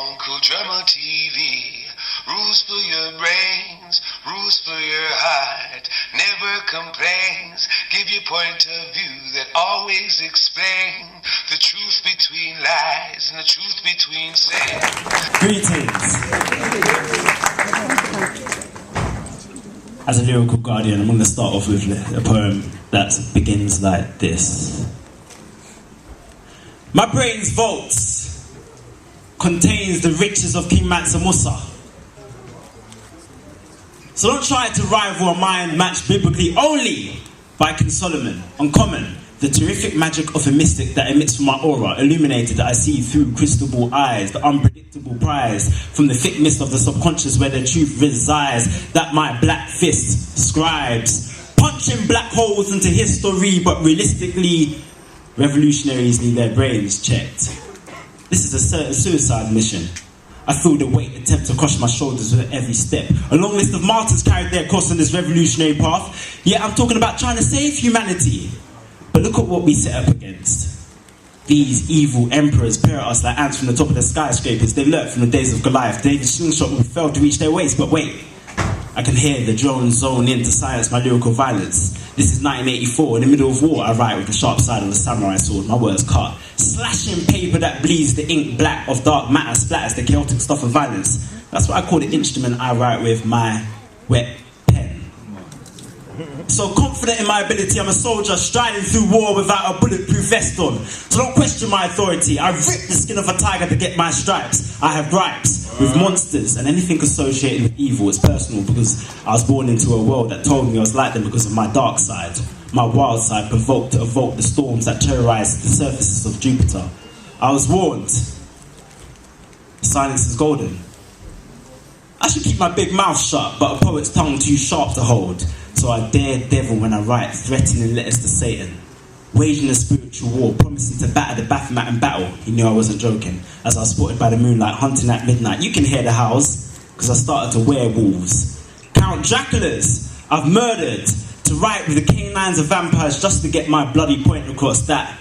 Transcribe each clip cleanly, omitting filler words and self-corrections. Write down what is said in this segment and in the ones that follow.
Uncle Drummer TV. Rules for your brains, rules for your heart. Never complains, give you point of view that always explain the truth between lies and the truth between sin. Greetings. As a lyrical guardian, I'm going to start off with a poem that begins like this. My brain's vaults contains the riches of King Mansa Musa. So don't try to rival a mind matched biblically only by King Solomon. Uncommon, the terrific magic of a mystic that emits from my aura, illuminated that I see through crystal ball eyes, the unpredictable prize from the thick mist of the subconscious where the truth resides, that my black fist scribes, punching black holes into history, but realistically, revolutionaries need their brains checked. This is a certain suicide mission. I feel the weight attempt to crush my shoulders with every step. A long list of martyrs carried their cross on this revolutionary path. Yet I'm talking about trying to save humanity. But look at what we set up against. These evil emperors peer at us like ants from the top of the skyscrapers. They've learnt from the days of Goliath. David's slingshot will fail to reach their waist. But wait, I can hear the drones zone in to silence my lyrical violence. This is 1984, in the middle of war. I write with the sharp side of the samurai sword. My words cut, slashing paper that bleeds the ink black of dark matter, splatters the chaotic stuff of violence. That's what I call the instrument I write with, my wet pen. So confident in my ability, I'm a soldier striding through war without a bulletproof vest on. So don't question my authority. I rip the skin of a tiger to get my stripes. I have gripes with monsters and anything associated with evil. It's personal because I was born into a world that told me I was like them because of my dark side. My wild side provoked to evoke the storms that terrorized the surfaces of Jupiter. I was warned. Silence is golden. I should keep my big mouth shut, but a poet's tongue too sharp to hold. So I dare devil when I write, threatening letters to Satan. Waging a spiritual war, promising to batter the Baphomet in battle. He knew I wasn't joking. As I was spotted by the moonlight, hunting at midnight. You can hear the howls, because I started to wear wolves. Count Draculas, I've murdered. To write with the canines of vampires just to get my bloody point across that.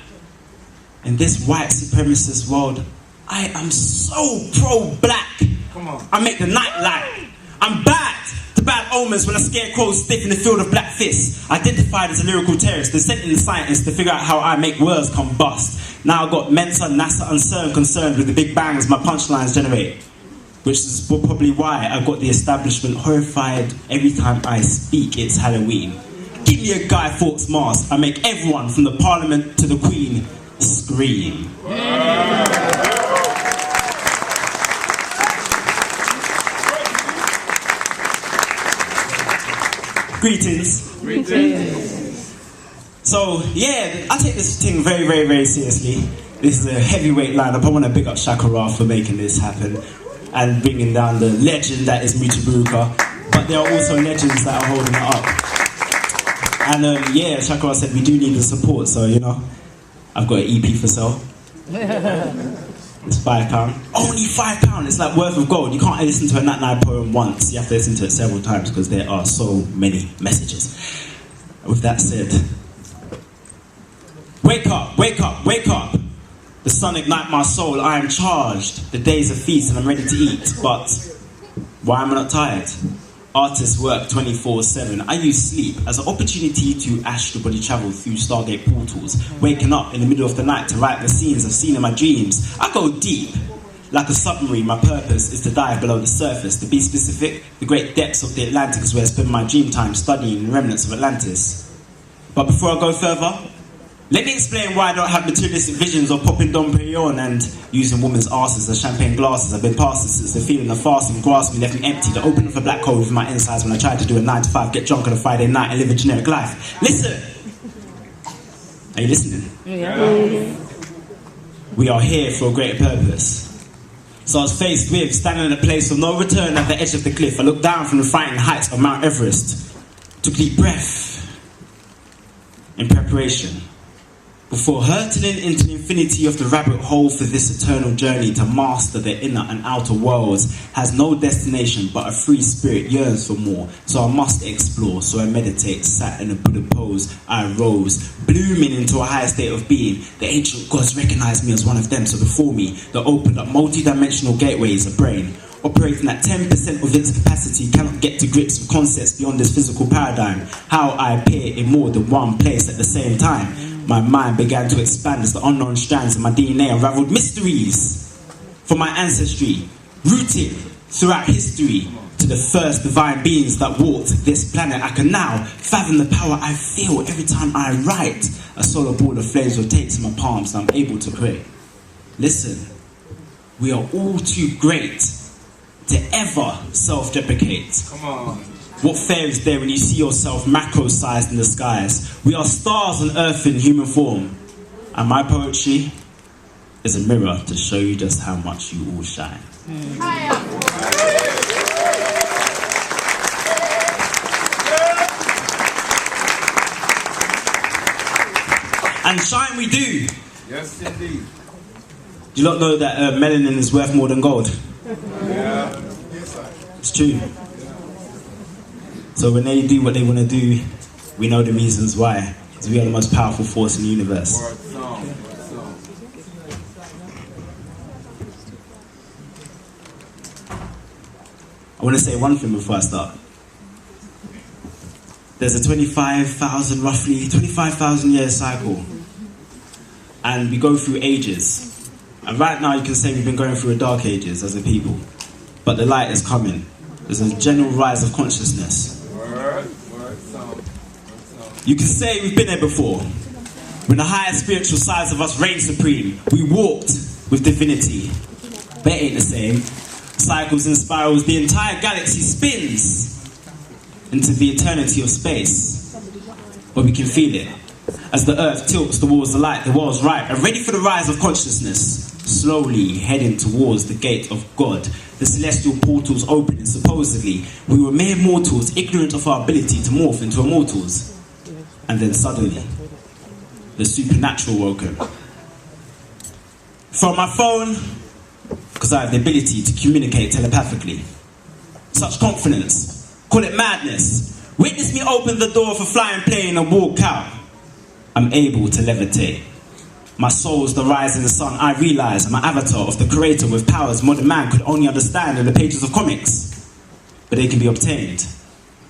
In this white supremacist world, I am so pro-black. Come on. I make the night light. I'm bad to bad omens when a scarecrow stiff in the field of black fists. Identified as a lyrical terrorist, the sent in the scientist to figure out how I make words combust. Now I've got Mensa, NASA, and CERN concerned with the big bangs my punchlines generate. Which is probably why I've got the establishment horrified every time I speak it's Halloween. Give me a Guy Fawkes mask. I make everyone from the Parliament to the Queen scream. Greetings. So, yeah, I take this thing very, very, very seriously. This is a heavyweight lineup. I want to big up Shakara for making this happen and bringing down the legend that is Mutabaruka. But there are also legends that are holding it up. And yeah, Shakara said we do need the support, so you know, I've got an EP for sale. It's £5. Only £5. It's like worth of gold. You can't listen to a Nat Nine poem once. You have to listen to it several times because there are so many messages. With that said, wake up, wake up, wake up. The sun ignite my soul. I am charged. The day's a feast and I'm ready to eat. But why am I not tired? Artists work 24/7. I use sleep as an opportunity to astral body travel through Stargate portals, waking up in the middle of the night to write the scenes I've seen in my dreams. I go deep. Like a submarine, my purpose is to dive below the surface. To be specific, the great depths of the Atlantic is where I spend my dream time studying the remnants of Atlantis. But before I go further, let me explain why I don't have materialistic visions of popping Dom Perignon and using women's asses as champagne glasses. I've been past this since the feeling of fasting grasped me, left me empty. The opening of a black hole with my insides when I tried to do a 9 to 5, get drunk on a Friday night and live a generic life. Listen! Are you listening? Yeah. We are here for a greater purpose. So I was faced with standing in a place of no return at the edge of the cliff. I looked down from the frightening heights of Mount Everest. Took a deep breath in preparation. before hurtling into the infinity of the rabbit hole for this eternal journey to master the inner and outer worlds, has no destination but a free spirit yearns for more. So I must explore, so I meditate, sat in a Buddha pose, I rose, blooming into a higher state of being. The ancient gods recognized me as one of them, so before me, they opened up multi-dimensional gateways, a brain operating at 10% of its capacity cannot get to grips with concepts beyond this physical paradigm. How I appear in more than one place at the same time. My mind began to expand as the unknown strands of my DNA unraveled mysteries from my ancestry, rooted throughout history to the first divine beings that walked this planet. I can now fathom the power I feel every time I write. A solar ball of flames rotates in my palms and I'm able to create. Listen, we are all too great to ever self-deprecate. Come on. What fear is there when you see yourself macro-sized in the skies? We are stars on earth in human form. And my poetry is a mirror to show you just how much you all shine. And shine we do. Yes, indeed. Do you not know that melanin is worth more than gold? Yeah. It's true. So when they do what they want to do, we know the reasons why. Because we are the most powerful force in the universe. Word song. I want to say one thing before I start. There's a 25,000 year cycle. And we go through ages. And right now you can say we've been going through a dark ages as a people. But the light is coming. There's a general rise of consciousness. Word song. You can say we've been there before. When the higher spiritual sides of us reign supreme, we walked with divinity. But it ain't the same. Cycles and spirals, the entire galaxy spins into the eternity of space. But we can feel it. As the earth tilts towards the light, the world's ripe and ready for the rise of consciousness. Slowly heading towards the gate of God. The celestial portals open and supposedly we were mere mortals, ignorant of our ability to morph into immortals. And then suddenly, the supernatural woke up. From my phone, because I have the ability to communicate telepathically. Such confidence, call it madness. Witness me open the door of a flying plane and walk out. I'm able to levitate. My soul's the rising sun. I realize I'm an avatar of the creator with powers modern man could only understand in the pages of comics. But they can be obtained.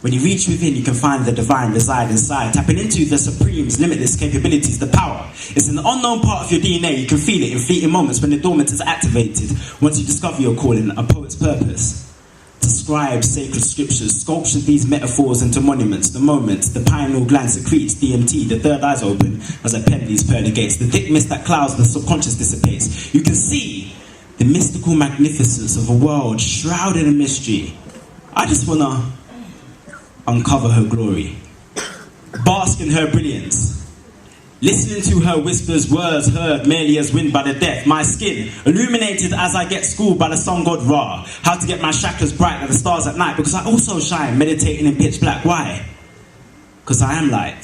When you reach within, you can find the divine reside inside. Tapping into the supreme's limitless capabilities, the power. It's an unknown part of your DNA. You can feel it in fleeting moments when the dormant is activated. Once you discover your calling, a poet's purpose. To scribe sacred scriptures, sculpture these metaphors into monuments. The moment, the pineal gland secretes DMT, the third eye's open as I pen these pearly gates. The thick mist that clouds the subconscious dissipates. You can see the mystical magnificence of a world shrouded in mystery. I just wanna uncover her glory, bask in her brilliance. Listening to her whispers, words heard merely as wind by the deaf. My skin illuminated as I get schooled by the sun god Ra. How to get my chakras bright like the stars at night. Because I also shine, meditating in pitch black. Why? Because I am light.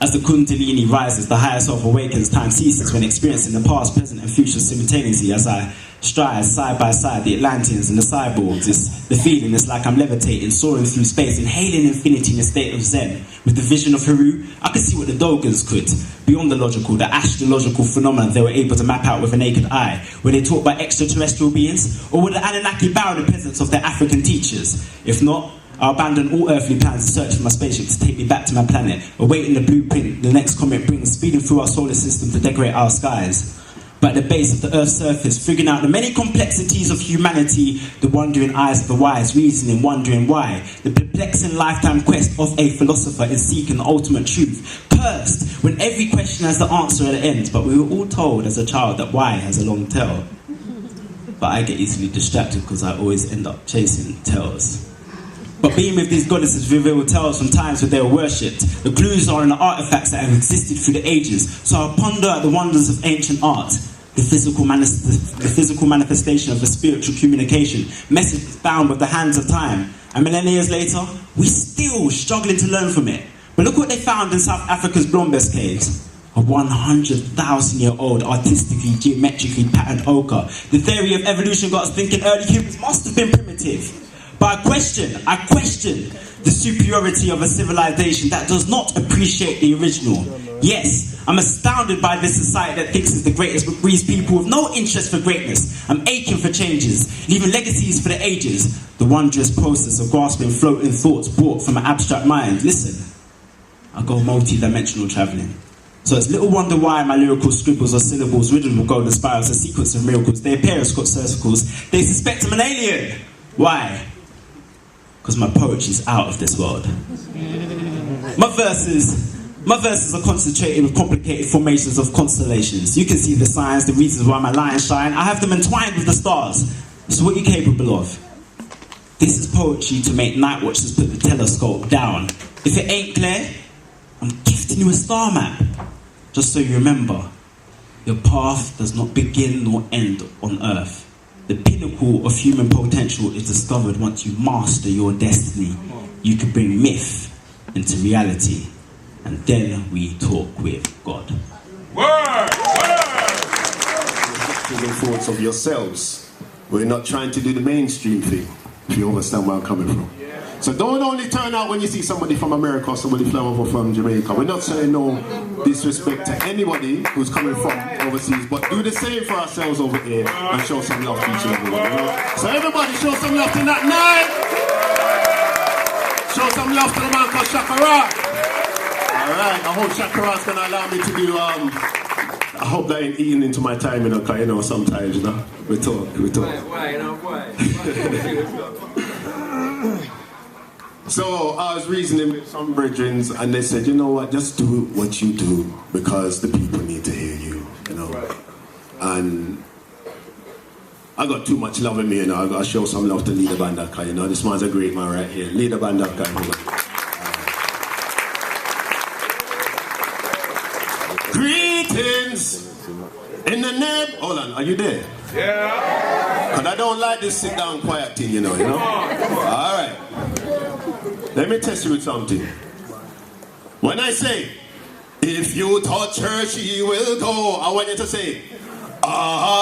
As the Kundalini rises, the higher self awakens. Time ceases when experiencing the past, present and future simultaneously. As I stride side by side, the Atlanteans and the cyborgs. It's the feeling, it's like I'm levitating, soaring through space, inhaling infinity in a state of zen. With the vision of Haru, I could see what the Dogons could. Beyond the logical, the astrological phenomena they were able to map out with a naked eye. Were they taught by extraterrestrial beings? Or were the Anunnaki bow in the presence of their African teachers? If not, I'll abandon all earthly plans and search for my spaceship to take me back to my planet, awaiting the blueprint the next comet brings, speeding through our solar system to decorate our skies. But at the base of the Earth's surface, figuring out the many complexities of humanity, the wondering eyes of the wise, reasoning, wondering why, the perplexing lifetime quest of a philosopher in seeking the ultimate truth, cursed when every question has the answer at the end. But we were all told as a child that why has a long tail. But I get easily distracted because I always end up chasing tails. But being with these goddesses reveal tales from times where they were worshipped. The clues are in the artifacts that have existed through the ages. So I ponder at the wonders of ancient art, the physical manifestation of a spiritual communication, messages bound with the hands of time. And millennia later, we're still struggling to learn from it. But look what they found in South Africa's Blombes caves. a 100,000-year-old artistically, geometrically patterned ochre. The theory of evolution got us thinking early humans must have been primitive. But I question the superiority of a civilization that does not appreciate the original. Yes, I'm astounded by this society that thinks it's the greatest but breeds people with no interest for greatness. I'm aching for changes, leaving legacies for the ages. The wondrous process of grasping floating thoughts brought from an abstract mind. Listen, I go multi-dimensional travelling. So it's little wonder why my lyrical scribbles are syllables riddled with golden spirals, a sequence of miracles. They appear as Scott circles. They suspect I'm an alien. Why? Because my poetry is out of this world. My verses are concentrated with complicated formations of constellations. You can see the signs, the reasons why my lines shine. I have them entwined with the stars. So what are you capable of? This is poetry to make night watchers put the telescope down. If it ain't clear, I'm gifting you a star map. Just so you remember, your path does not begin nor end on Earth. The pinnacle of human potential is discovered once you master your destiny. You can bring myth into reality, and then we talk with God. Word! The thoughts of yourselves. We're not trying to do the mainstream thing, if you understand where I'm coming from. So don't only turn out when you see somebody from America or somebody from Jamaica. We're not saying no disrespect to anybody who's coming from overseas, but do the same for ourselves over here and show some love to each other. You know? So everybody show some love to that night. Show some love to the man called Shakara. Alright, I hope Shakara's gonna allow me to do I hope that ain't eating into my time, you know, cause you know sometimes, you know, we talk. Why? So I was reasoning with some brethren and they said, you know what, just do what you do because the people need to hear you, you know. Right. And I got too much love in me, you know. I got to show some love to Leader Bandaka, you know. This man's a great man right here. Leader Bandaka. Greetings in the name. Hold on, are you there? Yeah. Because I don't like this sit down quiet thing, you know. All right. Let me test you with something. When I say, if you touch her, she will go, I want you to say, ah.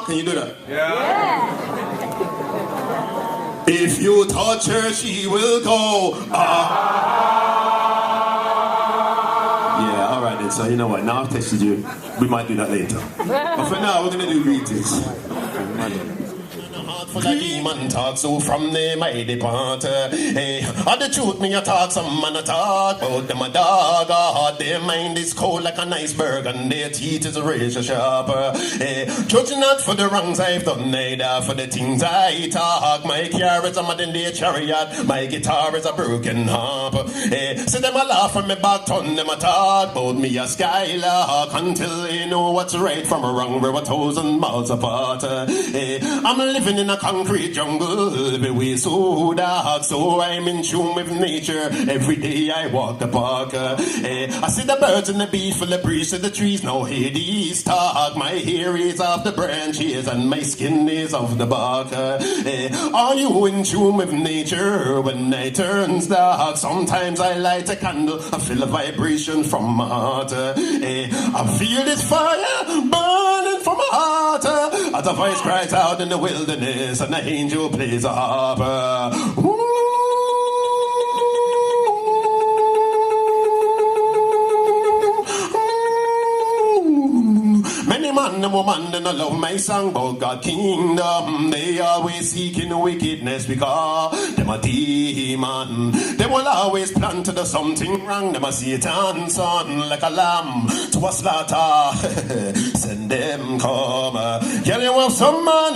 Can you do that? Yeah. If you touch her, she will go, ah. Yeah, all right then. So you know what? Now I've tested you. We might do that later. But for now, we're going to do greetings. For the demon talk, so from them I depart. Hey, all the truth me a talk, some man a talk about them a dog. Their mind is cold like an iceberg, and their teeth is razor sharp. Hey, judging not for the wrongs I've done, neither for the things I talk. My car is a modern day chariot, my guitar is a broken harp. Hey, see them a laugh from me back, turn them a talk about me a skylark until they know what's right from wrong. We're 1,000 miles apart. Hey, I'm living in a concrete jungle, every way so dark, so I'm in tune with nature. Every day I walk the park. I see the birds and the bees full of breeze of the trees. Now hear these talk. My hair is off the branches and my skin is off the bark. Are you in tune with nature when night turns dark? Sometimes I light a candle, I feel a vibration from my heart. I feel this fire burning from my heart. As a voice cries out in the wilderness and an angel plays a harp. Many man and woman and I love my song about God kingdom. They always seeking wickedness because them a demon. They will always plan to do something wrong. Them a Satan's son like a lamb to a slaughter. Send them come. Girl, you have some man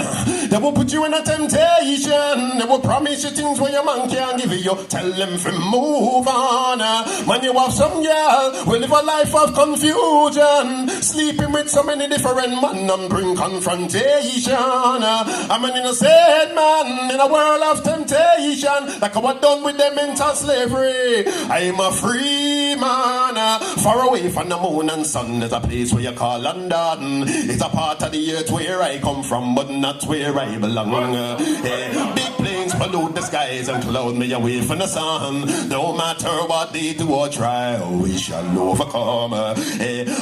that will put you in a temptation. They will promise you things where your man can't give you. Tell them to move on. Man, you have some girl will live a life of confusion, sleeping with so many different men and bring confrontation. I'm an innocent man in a world of temptation, like I was done with them into slavery. I'm a free man, far away from the moon and sun. There's a place where you call London. It's a part of the earth where I come from, but not where I belong. Big planes clouds pollute the skies and cloud me away from the sun. No matter what they do or try, we shall overcome.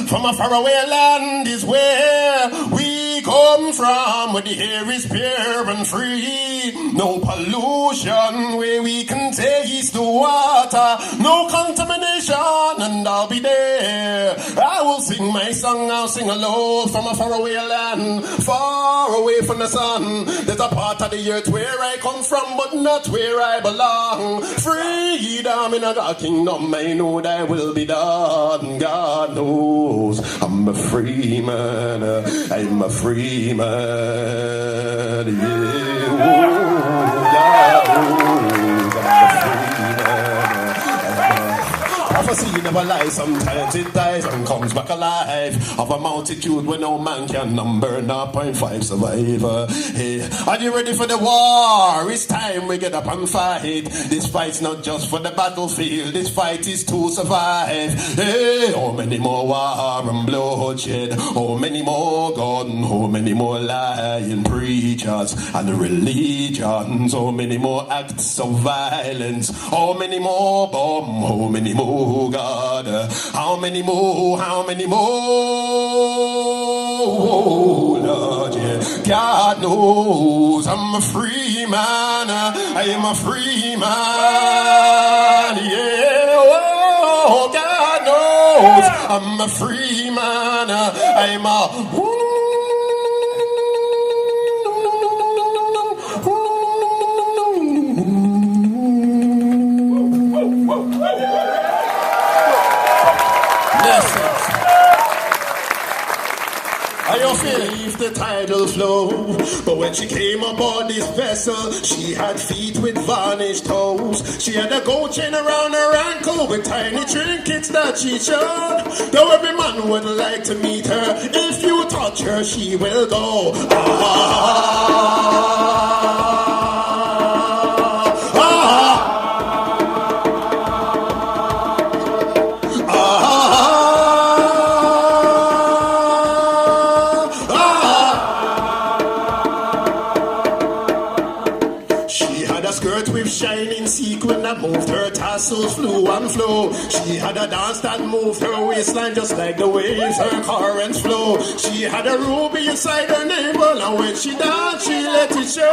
From a faraway land is where we come from, where the air is pure and free. No pollution, where we can taste the water. No contamination, and I'll be there. I will sing my song, I'll sing alone from a faraway land, far away from the sun. There's a part of the earth where I come from, but not where I belong. Freedom in a kingdom, I know that will be done. God knows I'm a free man. I'm a free man. Yeah. God knows I'm a free man. Prophecy never lies, sometimes it dies and comes back alive. Of a multitude where no man can number, 0.5 survivor. Hey, are you ready for the war? It's time we get up and fight. This fight's not just for the battlefield, this fight is to survive. Hey, how many more war and bloodshed? How many more gun? How many more lying preachers and religions? How many more acts of violence? How many more bomb? How many more? Oh God, how many more, how many more, oh Lord, yeah. God knows I'm a free man, I am a free man, yeah, oh God knows I'm a free man, I'm a Leave the tidal flow. But when she came aboard this vessel, she had feet with varnished toes. She had a gold chain around her ankle with tiny trinkets that she showed. Though every man would like to meet her, if you touch her, she will go. Shining sequin that moved her tassels flew and flow. She had a dance that moved her waistline just like the waves her currents flow. She had a ruby inside her navel, and when she danced she let it show.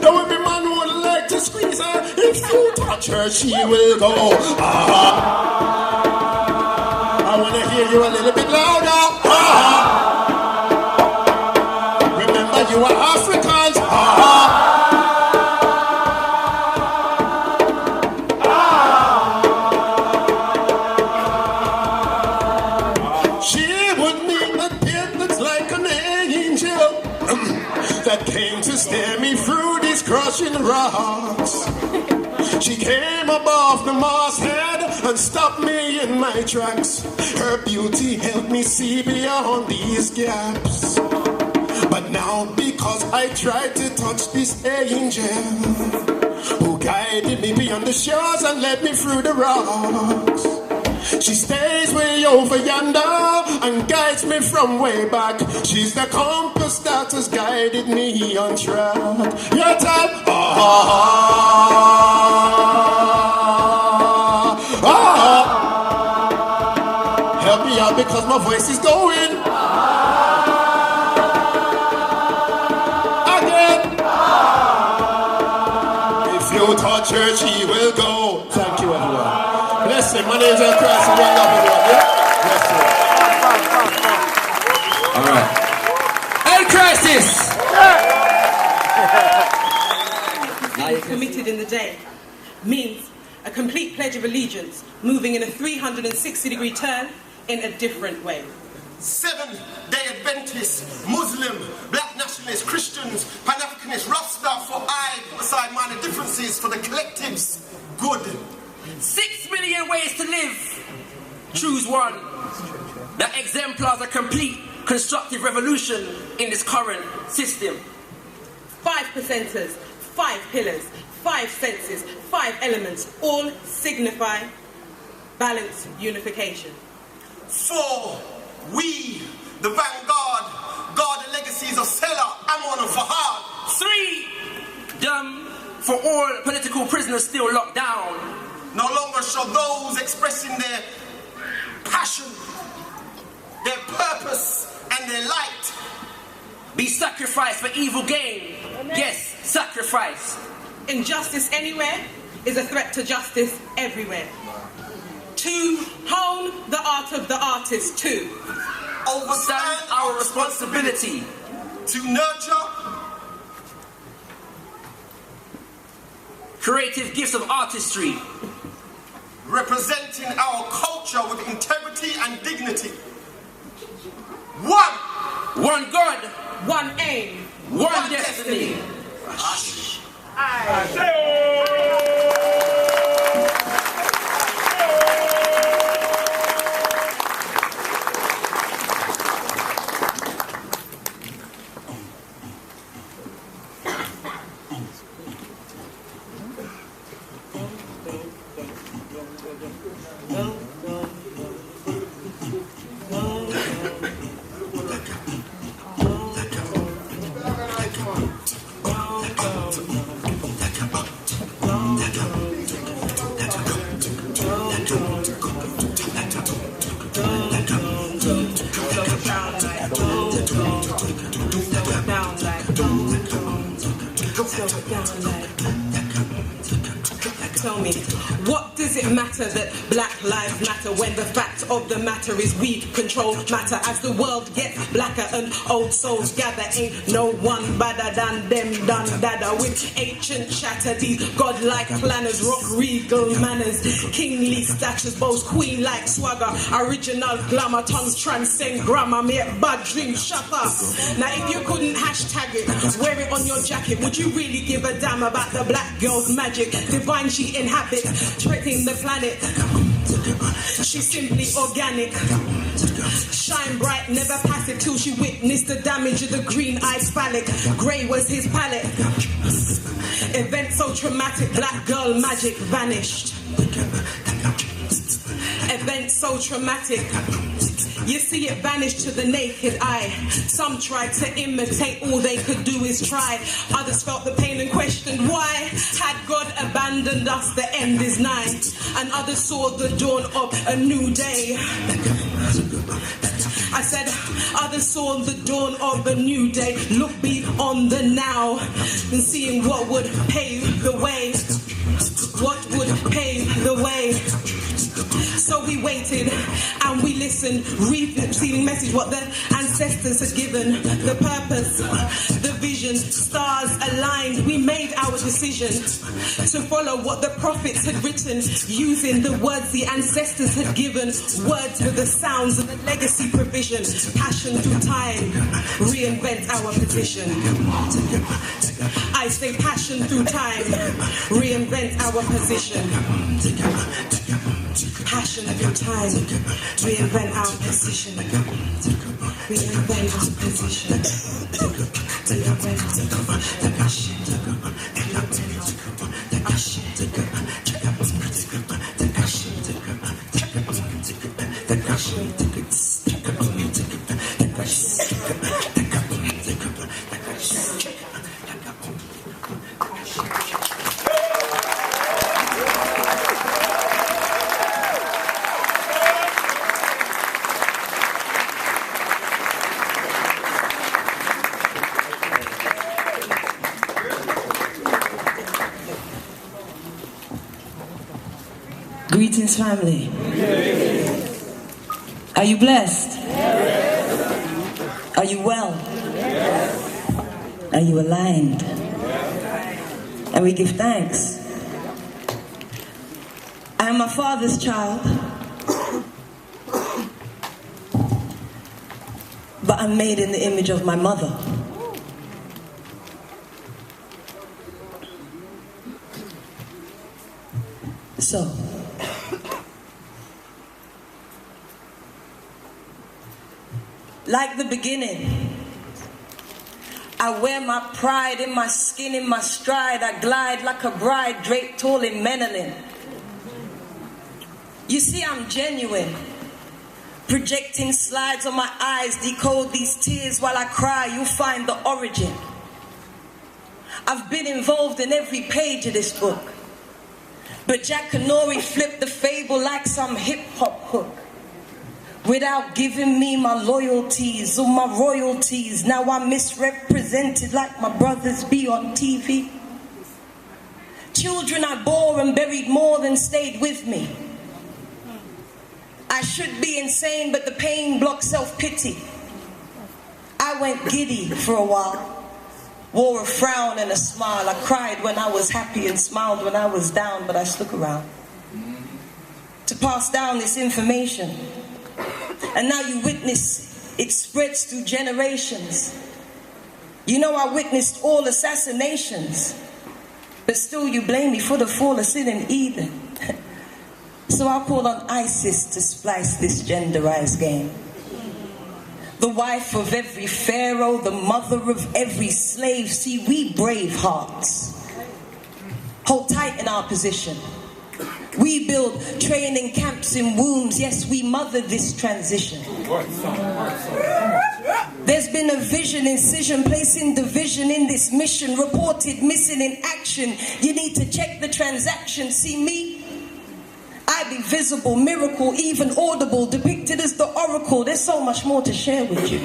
Though every man would like to squeeze her, if you touch her she will go. I wanna hear you a little bit louder. Remember you are Africans. That came to steer me through these crushing rocks. She came above the masthead and stopped me in my tracks. Her beauty helped me see beyond these gaps. But now because I tried to touch this angel who guided me beyond the shores and led me through the rocks, she stays way over yonder and guides me from way back. She's the compass that has guided me on track. Your time. Help me out because my voice is going. Again. If you touch her, she will go. Thank you, everyone. Listen, my name is Christ and one love everyone, yeah? All right. El Crisis! Committed in the day means a complete pledge of allegiance, moving in a 360-degree turn in a different way. Seventh-day Adventists, Muslim, Black nationalists, Christians, Pan-Africanists, Rasta for I, aside minor differences for the collective's good. 6 million ways to live. Choose one that exemplars a complete constructive revolution in this current system. 5 percenters, 5 pillars, 5 senses, 5 elements, all signify balanced unification. 4, we, the vanguard, guard the legacies of Selah, Ammon and Fahad. 3, dumb for prisoners still locked down. No longer shall those expressing their passion, their purpose, and their light be sacrificed for evil gain. Yes, sacrifice. Injustice anywhere is a threat to justice everywhere. To hone the art of the artist, to understand our responsibility, to nurture creative gifts of artistry, representing our culture with integrity and dignity. One God, one aim, one destiny. Tell me, what does it matter that Black lives matter when the fact of the matter is we control matter? As the world gets blacker and old souls gather, ain't no one badder than them done dada. With ancient chatter, these godlike planners rock regal manners, kingly statures, boast queen-like swagger, original glamour, tongues transcend grammar, make bad dreams shatter. Now if you couldn't hashtag it, wear it on your jacket, would you really give a damn about the black girl's magic? Divine she inhabits, treading the planet. She's simply organic. Shine bright, never passive till she witnessed the damage of the green-eyed phallic. Grey was his palette. Event so traumatic, black girl magic vanished. Event so traumatic. You see it vanish to the naked eye. Some tried to imitate, all they could do is try. Others felt the pain and questioned why. Had God abandoned us, the end is nigh. And others saw the dawn of a new day. I said, others saw the dawn of a new day. Look beyond the now and seeing what would pave the way. What would pave the way. So we waited and we listened, receiving message what the ancestors had given, the purpose, the vision, stars aligned. We made our decision to follow what the prophets had written, using the words the ancestors had given, words with the sounds of the legacy provision, passion through time, reinvent our position. I say passion through time, reinvent our position. Passion through time, reinvent our position. Reinvent our position. Reinvent our passion. Greetings, family. Are you blessed? Are you well? Are you aligned? And we give thanks. I am my father's child, but I'm made in the image of my mother. So, like the beginning, I wear my pride in my skin, in my stride. I glide like a bride draped tall in melanin. You see, I'm genuine. Projecting slides on my eyes, decode these tears while I cry. You'll find the origin. I've been involved in every page of this book. But Jack Canori flipped the fable like some hip-hop hook. Without giving me my loyalties or my royalties. Now I'm misrepresented like my brothers be on TV. Children I bore and buried more than stayed with me. I should be insane, but the pain blocked self-pity. I went giddy for a while. Wore a frown and a smile. I cried when I was happy and smiled when I was down, but I stuck around to pass down this information. And now you witness it spreads through generations. You know I witnessed all assassinations, but still you blame me for the fall of sin in Eden. So I'll call on ISIS to splice this genderized game. The wife of every pharaoh, the mother of every slave. See, we brave hearts hold tight in our position. We build training camps in wombs. Yes, we mother this transition. There's been a vision, incision, placing division in this mission. Reported missing in action. You need to check the transaction. See me? I be visible, miracle, even audible, depicted as the oracle. There's so much more to share with you.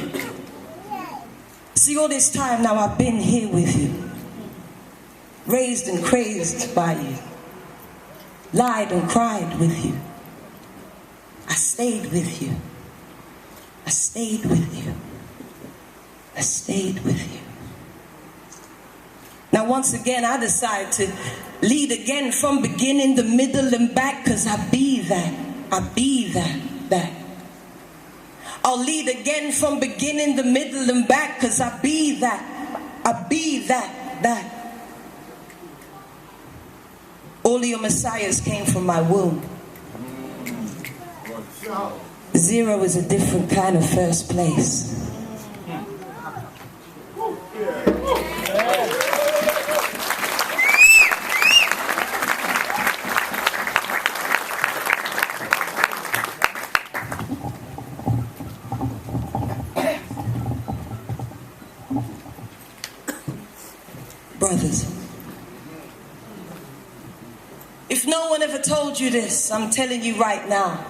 See, all this time now I've been here with you. Raised and crazed by you. Lied and cried with you. I stayed with you. I stayed with you. I stayed with you. Now once again I decide to lead again from beginning, the middle and back, cause I be that. I be that. I'll lead again from beginning, the middle and back, cause I be that. I be that. All of your messiahs came from my womb. 0 is a different kind of first place. Brothers, if no one ever told you this, I'm telling you right now.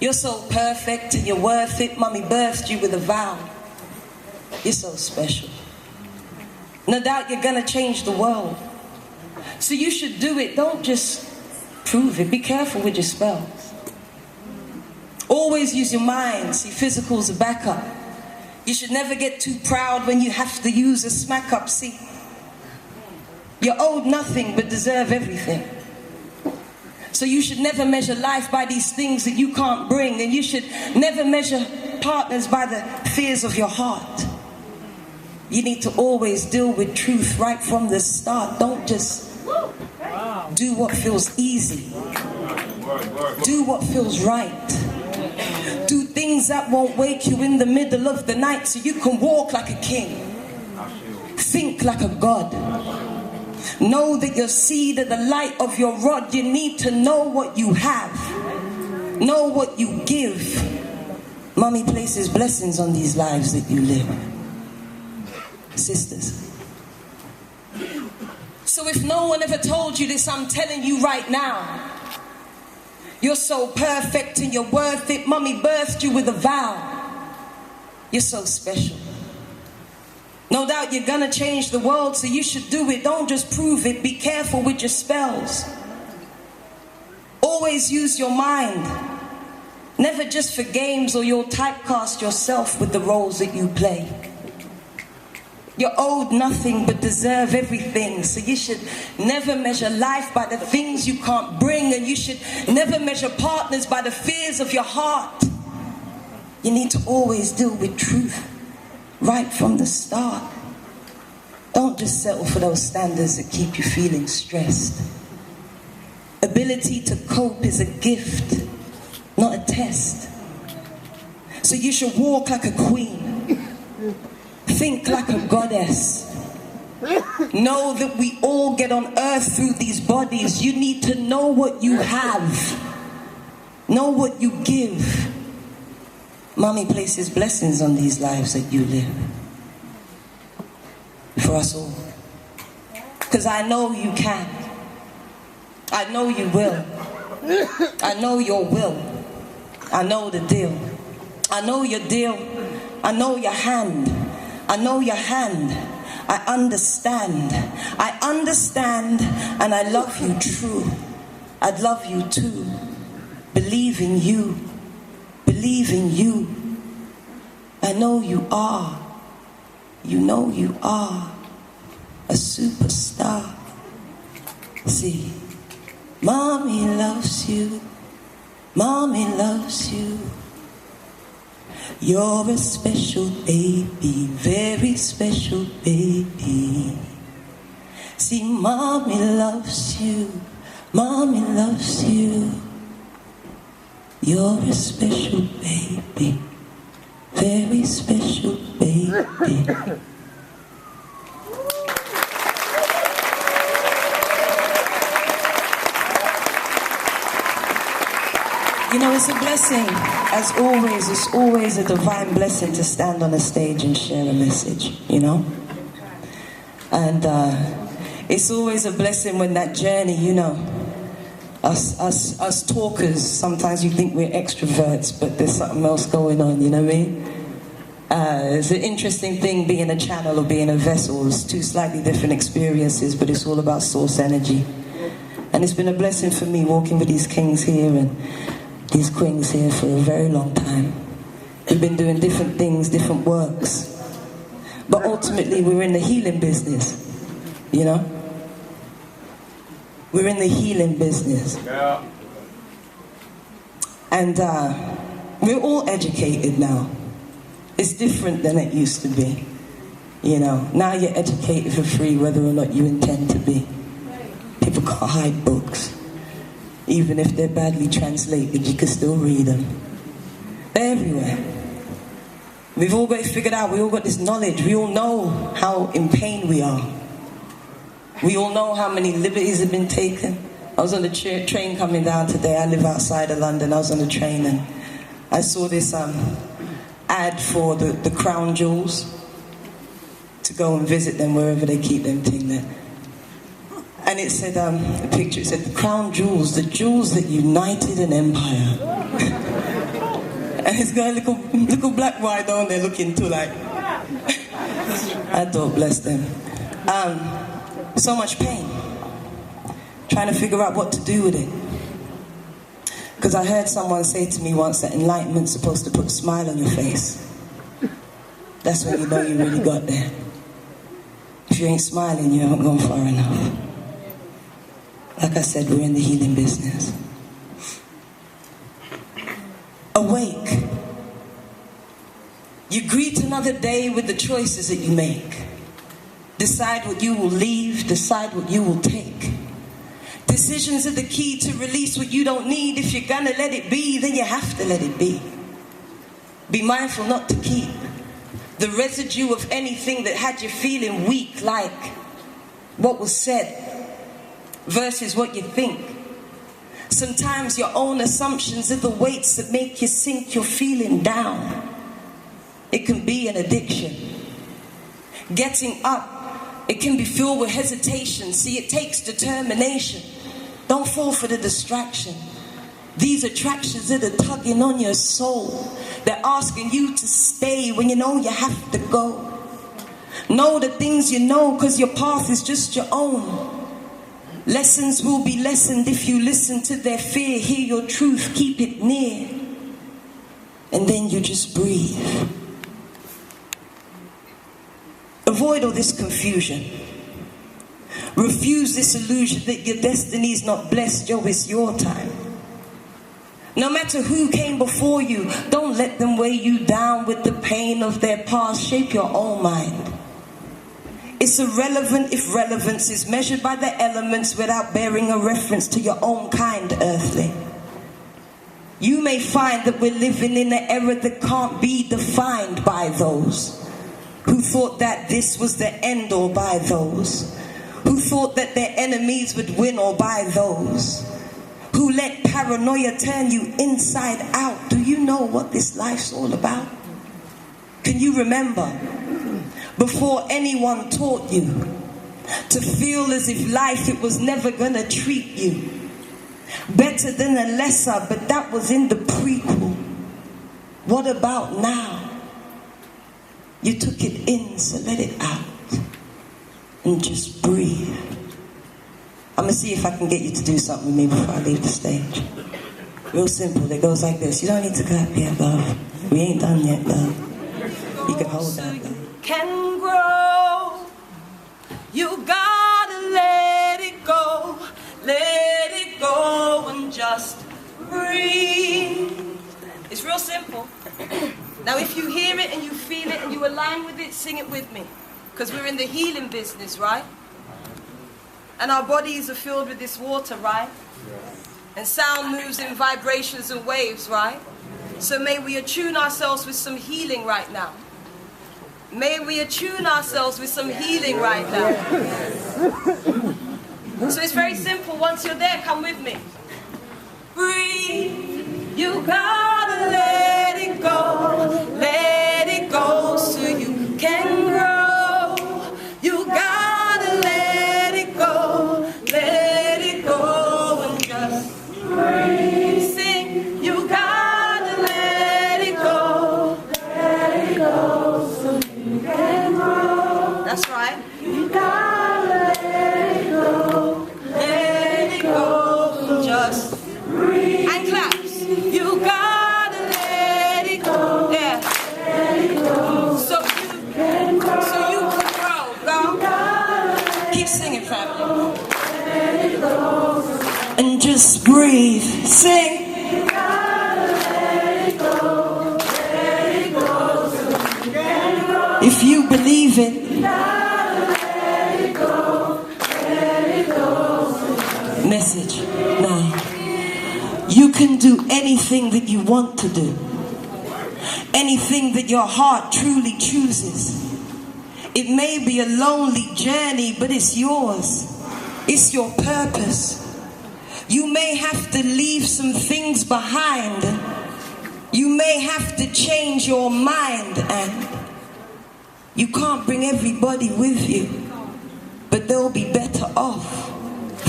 You're so perfect and you're worth it. Mommy birthed you with a vow. You're so special. No doubt you're gonna change the world. So you should do it. Don't just prove it. Be careful with your spells. Always use your mind. See, physical's a backup. You should never get too proud when you have to use a smack up. See, you're owed nothing but deserve everything. So you should never measure life by these things that you can't bring. And you should never measure partners by the fears of your heart. You need to always deal with truth right from the start. Don't just do what feels easy. Do what feels right. Do things that won't wake you in the middle of the night so you can walk like a king. Think like a god. Know that your seed and the light of your rod. You need to know what you have. Know what you give. Mommy places blessings on these lives that you live. Sisters. So if no one ever told you this, I'm telling you right now. You're so perfect and you're worth it. Mommy birthed you with a vow. You're so special. No doubt you're gonna change the world, so you should do it. Don't just prove it. Be careful with your spells. Always use your mind. Never just for games or you'll typecast yourself with the roles that you play. You're owed nothing but deserve everything. So you should never measure life by the things you can't bring. And you should never measure partners by the fears of your heart. You need to always deal with truth right from the start. Don't just settle for those standards that keep you feeling stressed. Ability to cope is a gift, not a test. So you should walk like a queen. Think like a goddess. Know that we all get on earth through these bodies. You need to know what you have. Know what you give. Mommy places blessings on these lives that you live. For us all. Because I know you can. I know you will. I know your will. I know the deal. I know your deal. I know your hand. I know your hand. I understand. I understand, and I love you true. I'd love you too. Believe in you. Believe in you. I know you are. You know you are a superstar. See, mommy loves you. Mommy loves you. You're a special baby, very special baby. See, mommy loves you. Mommy loves you. You're a special baby, very special baby. You know, it's a blessing, as always. It's always a divine blessing to stand on a stage and share a message, you know? And it's always a blessing when that journey, you know, us talkers, sometimes you think we're extroverts, but there's something else going on, you know what I mean? It's an interesting thing being a channel or being a vessel. It's two slightly different experiences, but it's all about source energy. And it's been a blessing for me walking with these kings here and these queens here for a very long time. We've been doing different things, different works. But ultimately, we're in the healing business, you know? We're in the healing business. Yeah. And we're all educated now. It's different than it used to be. You know, now you're educated for free whether or not you intend to be. People can't hide books. Even if they're badly translated, you can still read them. They're everywhere. We've all got it figured out. We all got this knowledge. We all know how in pain we are. We all know how many liberties have been taken. I was on the train coming down today. I live outside of London. I was on the train and I saw this ad for the crown jewels to go and visit them wherever they keep them thing there. And it said, the picture, it said, the crown jewels, the jewels that united an empire. And it's got a little black boy down there looking too like, I thought, bless them. So much pain. Trying to figure out what to do with it. Because I heard someone say to me once that enlightenment's supposed to put a smile on your face. That's when you know you really got there. If you ain't smiling, you haven't gone far enough. Like I said, we're in the healing business. Awake. You greet another day with the choices that you make. Decide what you will leave, decide what you will take. Decisions are the key to release what you don't need. If you're gonna let it be, then you have to let it be. Be mindful not to keep the residue of anything that had you feeling weak, like what was said versus what you think. Sometimes your own assumptions are the weights that make you sink your feeling down. It can be an addiction. Getting up, it can be filled with hesitation. See, it takes determination. Don't fall for the distraction. These attractions that are tugging on your soul. They're asking you to stay when you know you have to go. Know the things you know, because your path is just your own. Lessons will be lessened if you listen to their fear. Hear your truth, keep it near. And then you just breathe. Avoid all this confusion. Refuse this illusion that your destiny is not blessed. Yo, it's your time. No matter who came before you, don't let them weigh you down with the pain of their past. Shape your own mind. It's irrelevant if relevance is measured by the elements without bearing a reference to your own kind, earthly. You may find that we're living in an era that can't be defined by those who thought that this was the end, or by those who thought that their enemies would win, or by those who let paranoia turn you inside out. Do you know what this life's all about? Can you remember? Before anyone taught you, To feel as if life, it was never gonna treat you better than a lesser, but that was in the prequel. What about now? You took it in, so let it out. And just breathe. I'm gonna see if I can get you to do something with me before I leave the stage. Real simple, it goes like this. You don't need to clap yet, love. We ain't done yet, love. You can hold that, love. Can grow. You gotta let it go. Let it go and just breathe. It's real simple. Now if you hear it and you feel it and you align with it, sing it with me. Because we're in the healing business, right? And our bodies are filled with this water, right? And sound moves in vibrations and waves, right? So may we attune ourselves with some healing right now. May we attune ourselves with some healing right now. So it's very simple. Once you're there, come with me. Breathe. You gotta let it go. Let it go so you can grow. You gotta let it go. Let it go and just breathe. Sing. You gotta let it go. Let it go so you can grow. That's right. You gotta let it go. Let it go and just breathe. And claps. You gotta let it go. Yeah. Let it go. So you can grow. Go. Keep singing, family. Let it go. And just breathe. Sing. You gotta let it go. Let it go. So you can grow. If you believe it. You gotta let it go. Let it go. Message. Now. You can do anything that you want to do. Anything that your heart truly chooses. It may be a lonely journey, but it's yours. It's your purpose. You may have to leave some things behind. You may have to change your mind, and you can't bring everybody with you, but they'll be better off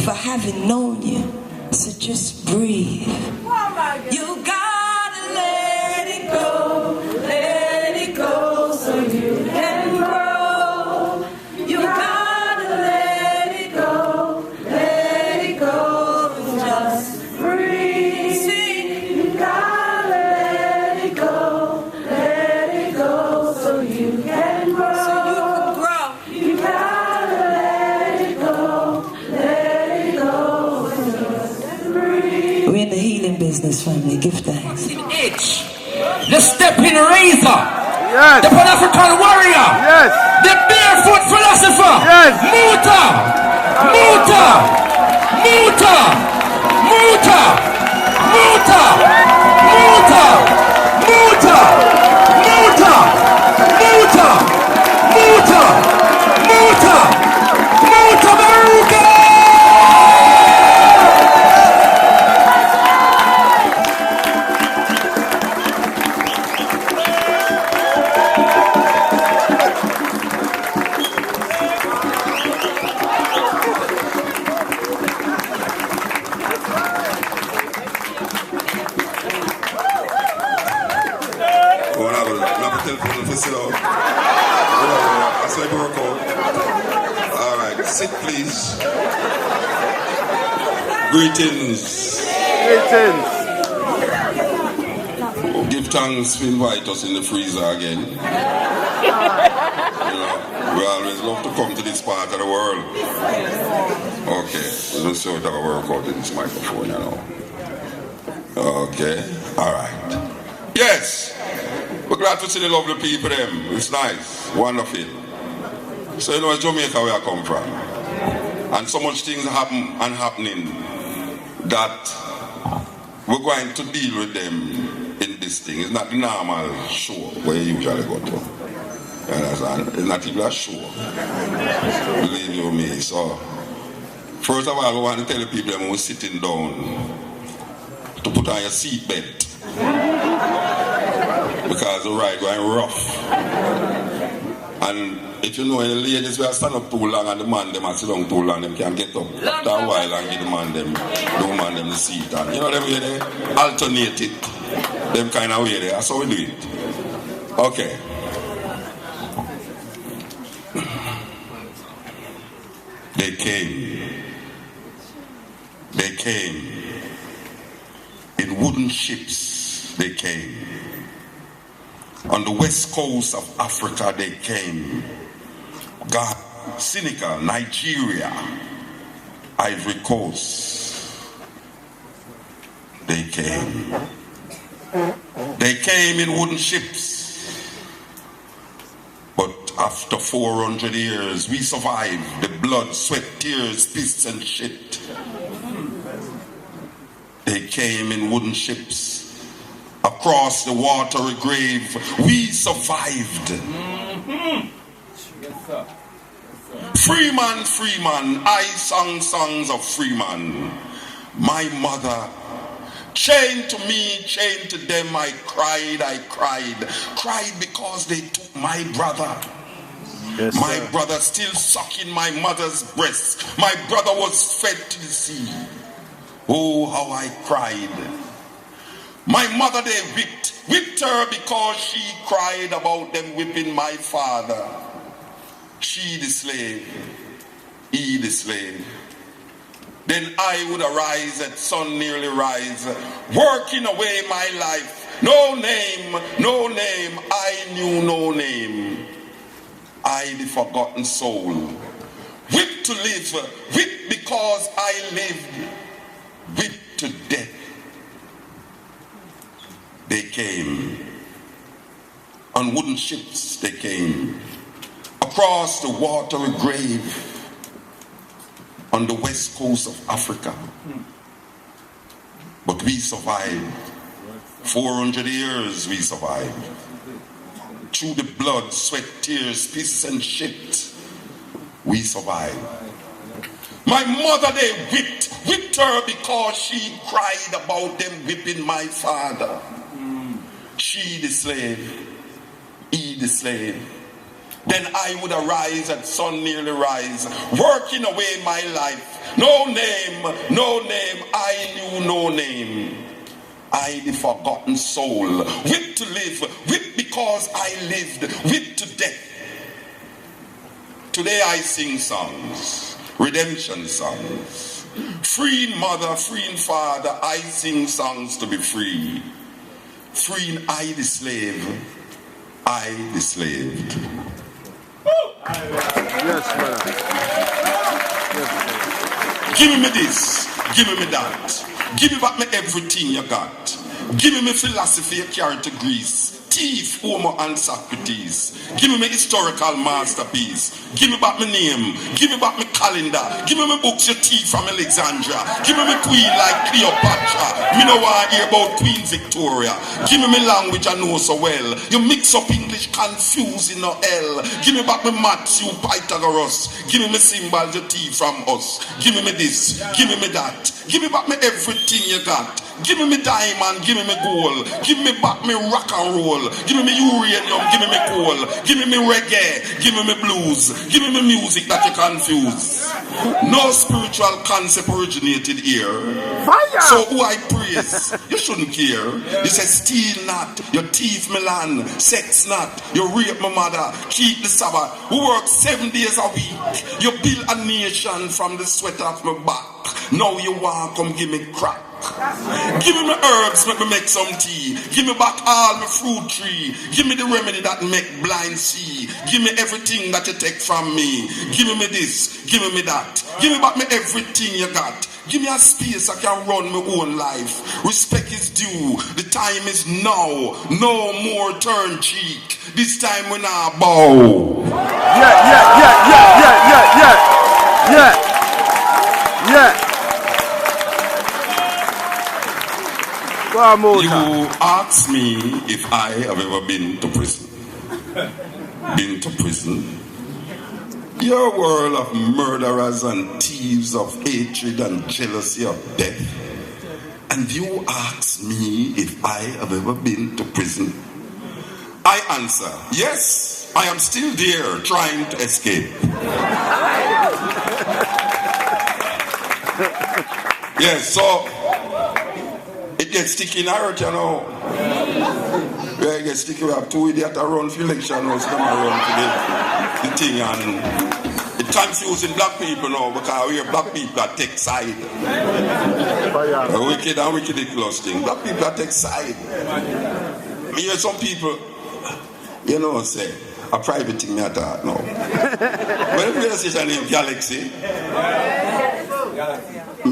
for having known you. So just breathe. You gotta let it go. Let it go so you can grow. You gotta let it go. Let it go and just breathe. Sing. You gotta let it go. Let it go so you can grow. So you can grow. You gotta let it go. Let it go and just breathe. We're in the healing business, family. Give thanks. Itch. The stepping razor. Yes. The Pan-African warrior. Yes. The barefoot philosopher. Yes. Muta. Muta. Muta. Muta. Muta. Muta. Muta. Muta. Muta. Muta. Muta. Mutabaruka. Alright, sit please. Greetings. Greetings. Give thanks to invite us in the freezer again. We always love to come to this part of the world. Okay, let's see what I work out in this microphone, Okay, alright. Yes! We're glad to see the lovely people them. It's nice, wonderful. So it's Jamaica where I come from. And so much things happen and happening that we're going to deal with them in this thing. It's not the normal show where you usually go to. You understand? It's not even a show. Believe you me. So first of all, we want to tell the people that we're sitting down to put on your seatbelt. Because the ride going rough. And if you know any ladies will stand up too long and the man them and sit down too long, them can get up after a while and give the man them the seat. And you know them way they alternate it. Them kind of way there. That's how we do it. Okay. They came in wooden ships. They came on the west coast of Africa. They came. God, Senegal, Nigeria, Ivory Coast. They came. They came in wooden ships. But after 400 years, we survived the blood, sweat, tears, piss, and shit. They came in wooden ships. Across the watery grave, we survived. Free man, I sang songs of free man. My mother, chained to me, chained to them, I cried because they took my brother. Yes, my brother still sucking my mother's breast. My brother was fed to the sea. Oh, how I cried. My mother they whipped her because she cried about them whipping my father. She the slave, he the slave. Then I would arise at sun nearly rise, working away my life. No name, I knew no name. I the forgotten soul, whipped to live, whipped because I lived, whipped to death. They came on wooden ships. They came across the watery grave on the west coast of Africa. But we survived. 400 years we survived. Through the blood, sweat, tears, piss and shit, we survived. My mother they whipped her because she cried about them whipping my father. She the slave, he the slave. Then I would arise at sun nearly rise, working away my life. No name, I knew no name. I the forgotten soul, whipped to live, whipped because I lived, whipped to death. Today I sing songs, redemption songs. Freeing mother, freeing father, I sing songs to be free. Freeing I the slave, I the slaved. Yes, man. Yes, give me this, give me that. Give me back me everything you got. Give me philosophy you carry to Greece. Thief, Homo and Socrates. Give me historical masterpiece. Give me back my name. Give me back my calendar. Give me books you thief from Alexandria. Give me queen like Cleopatra. Me no want hear about Queen Victoria. Give me language I know so well. You mix up English confusing no hell. Give me back my maths, you Pythagoras. Give me symbols you thief from us. Give me this. Give me that. Give me back me everything you got. Give me diamond, give me gold. Give me back me rock and roll. Give me uranium, give me coal. Give me reggae, give me blues. Give me music that you confuse. No spiritual concept originated here. Fire. So who I praise, you shouldn't care. You say steal not, you thief me land, sex not, you rape my mother, keep the Sabbath. Who work 7 days a week. You build a nation from the sweat of my back. Now you want come give me crack. Give me my herbs, let me make some tea. Give me back all my fruit tree. Give me the remedy that make blind see. Give me everything that you take from me. Give me this, give me that. Give me back me everything you got. Give me a space I can run my own life. Respect is due. The time is now. No more turn cheek. This time when I bow. Yeah. You ask me if I have ever been to prison. Been to prison? Your world of murderers and thieves, of hatred and jealousy of death. And you ask me if I have ever been to prison. I answer, yes, I am still there trying to escape. Yes, so it gets sticky in heart, you know. Where it gets sticky, we have two idiots that run for election, come around for the thing, and it confusing black people now because we hear black people that take side. A wicked and ridiculous thing. Black people that take side. Me hear some people, you know, say, a private thing I thought now. When we see a name Galaxy, I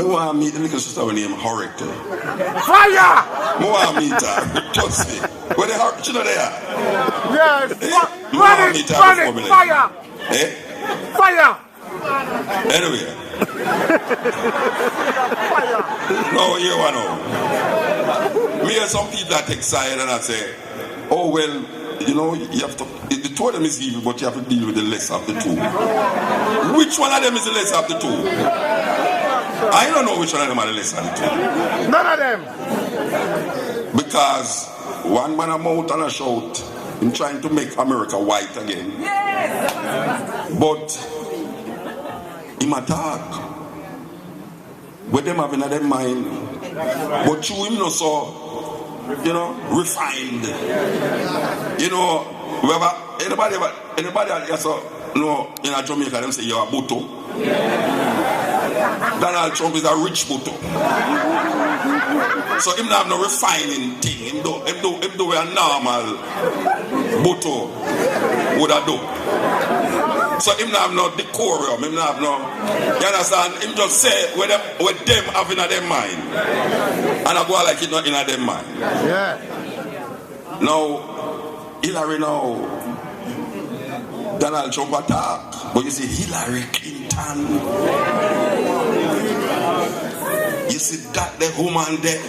want to meet the little sister named Hurricane. Fire! I want to meet her. Trust me. Where they are, you know they are? Yes. Run it, fire! Eh? Fire! Anyway. No, you want to know. Me and some people that take side and I say, oh well, you know, you have to, the two of them is evil, but you have to deal with the less of the two. Which one of them is the less of the two? I don't know which one of them are the less of the two. None of them. Because one man a mouth and a shout, in trying to make America white again. Yes. But him attack. With them having in their mind. But through him not so, you know, refined. You know, whoever anybody else know in a Jamaica them say you're a buto. Donald Trump is a rich buto. So him not have no refining thing. Him do a normal buto would have do. So him not have no decorum, him not have no, you understand? Him just say what them have in their mind. And I go like it not in their mind. Yeah. Now, Hillary now, Donald Trump attack. But you see Hillary Clinton. You see that the woman there.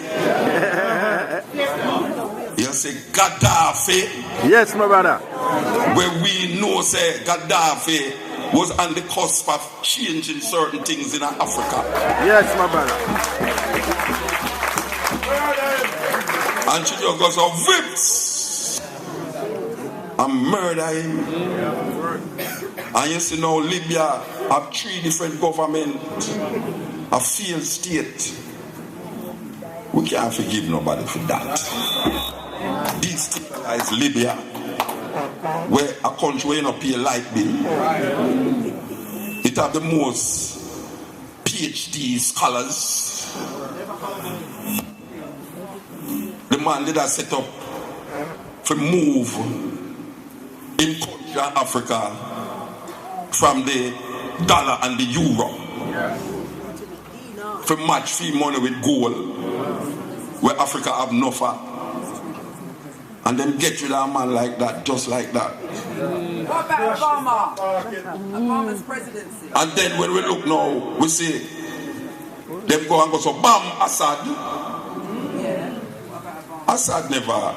You see Gaddafi. Yes, my brother. Where we know say Gaddafi was on the cusp of changing certain things in Africa. Yes, my brother. And she just goes off whips and murder him. And you see now Libya have 3 different governments, a failed state. We can't forgive nobody for that. Destabilize Libya, where a country where you don't pay a light bill. It have the most PhD scholars. The man did a set up for move in country Africa from the dollar and the euro. For match fee money with gold, where Africa have nothing. And then get rid of a man like that, just like that. What about Obama? Obama's presidency. And then when we look now, we see them go and go, so bam, Assad. Assad never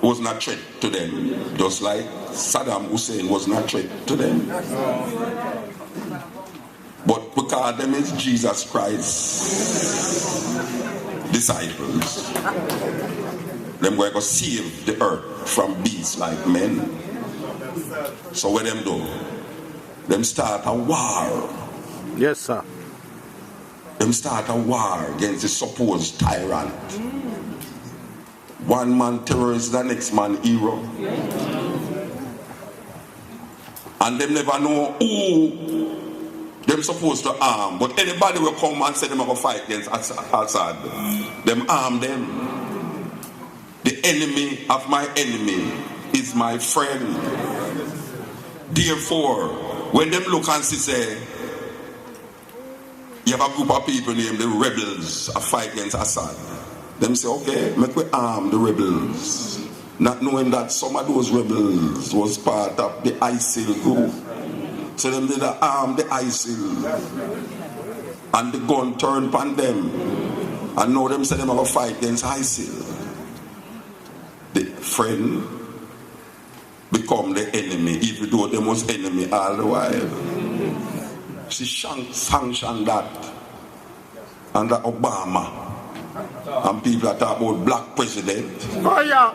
was not a threat to them, just like Saddam Hussein was not a threat to them. But because them is Jesus Christ's disciples, them going to save the earth from beasts like men. So what them do? Them start a war. Yes, sir. Them start a war against the supposed tyrant. One man terrorist, the next man hero. And them never know who them supposed to arm. But anybody will come and say them are going to fight against Assad. Them arm them. The enemy of my enemy is my friend. Therefore, when them look and say, you have a group of people named the rebels a fight against Assad. Them say, okay, make we arm the rebels. Not knowing that some of those rebels was part of the ISIL group. So them did arm the ISIL. And the gun turned upon them. And now them say them have a fight against ISIL. The friend become the enemy, even though them was enemy all the while. She sanctioned that under Obama. And people that talk about black president. Oh yeah.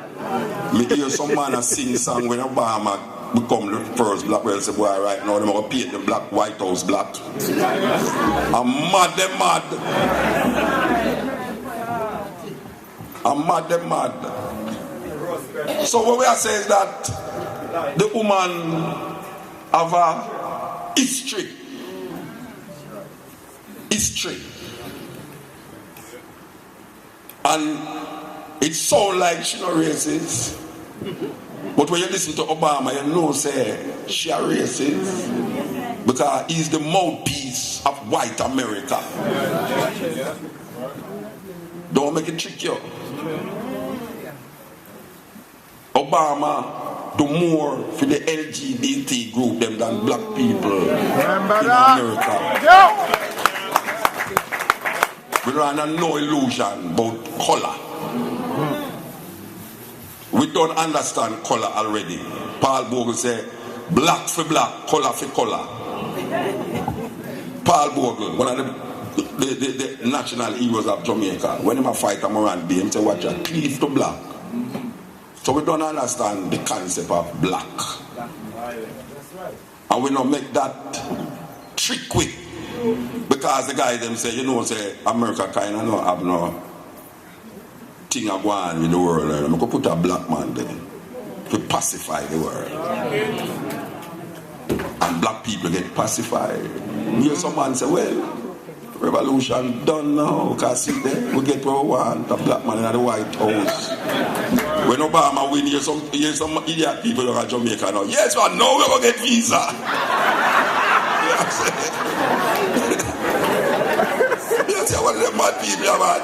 Me hear some man sing song when Obama become the first black well say boy right now them gonna paint the black White House black. I'm mad them mad. I'm mad them mad. So what we are saying is that the woman have a history. And it sounds like she not racist. But when you listen to Obama, you know say she a racist. Because he's the mouthpiece of white America. Don't make it trick you. Obama do more for the LGBT group them than black people in America. We don't have no illusion about color. We don't understand color already. Paul Bogle say, black for black, color for color. Paul Bogle, one of the national heroes of Jamaica, when he fight a Morant Bay, he say, watch out, cleave to black. So we don't understand the concept of black. And we don't make that trick with. Because the guy them say, you know, say America kind of no have no thing of going with the world. I'm going to put a black man there to pacify the world. And black people get pacified. You hear some man say, well, revolution done now. Because see there, we get what we want, a black man in the White House. When Obama win, here's some idiot people that are Jamaica now. Yes, man, now we're going to get visa. Yes, one of them mad people, man.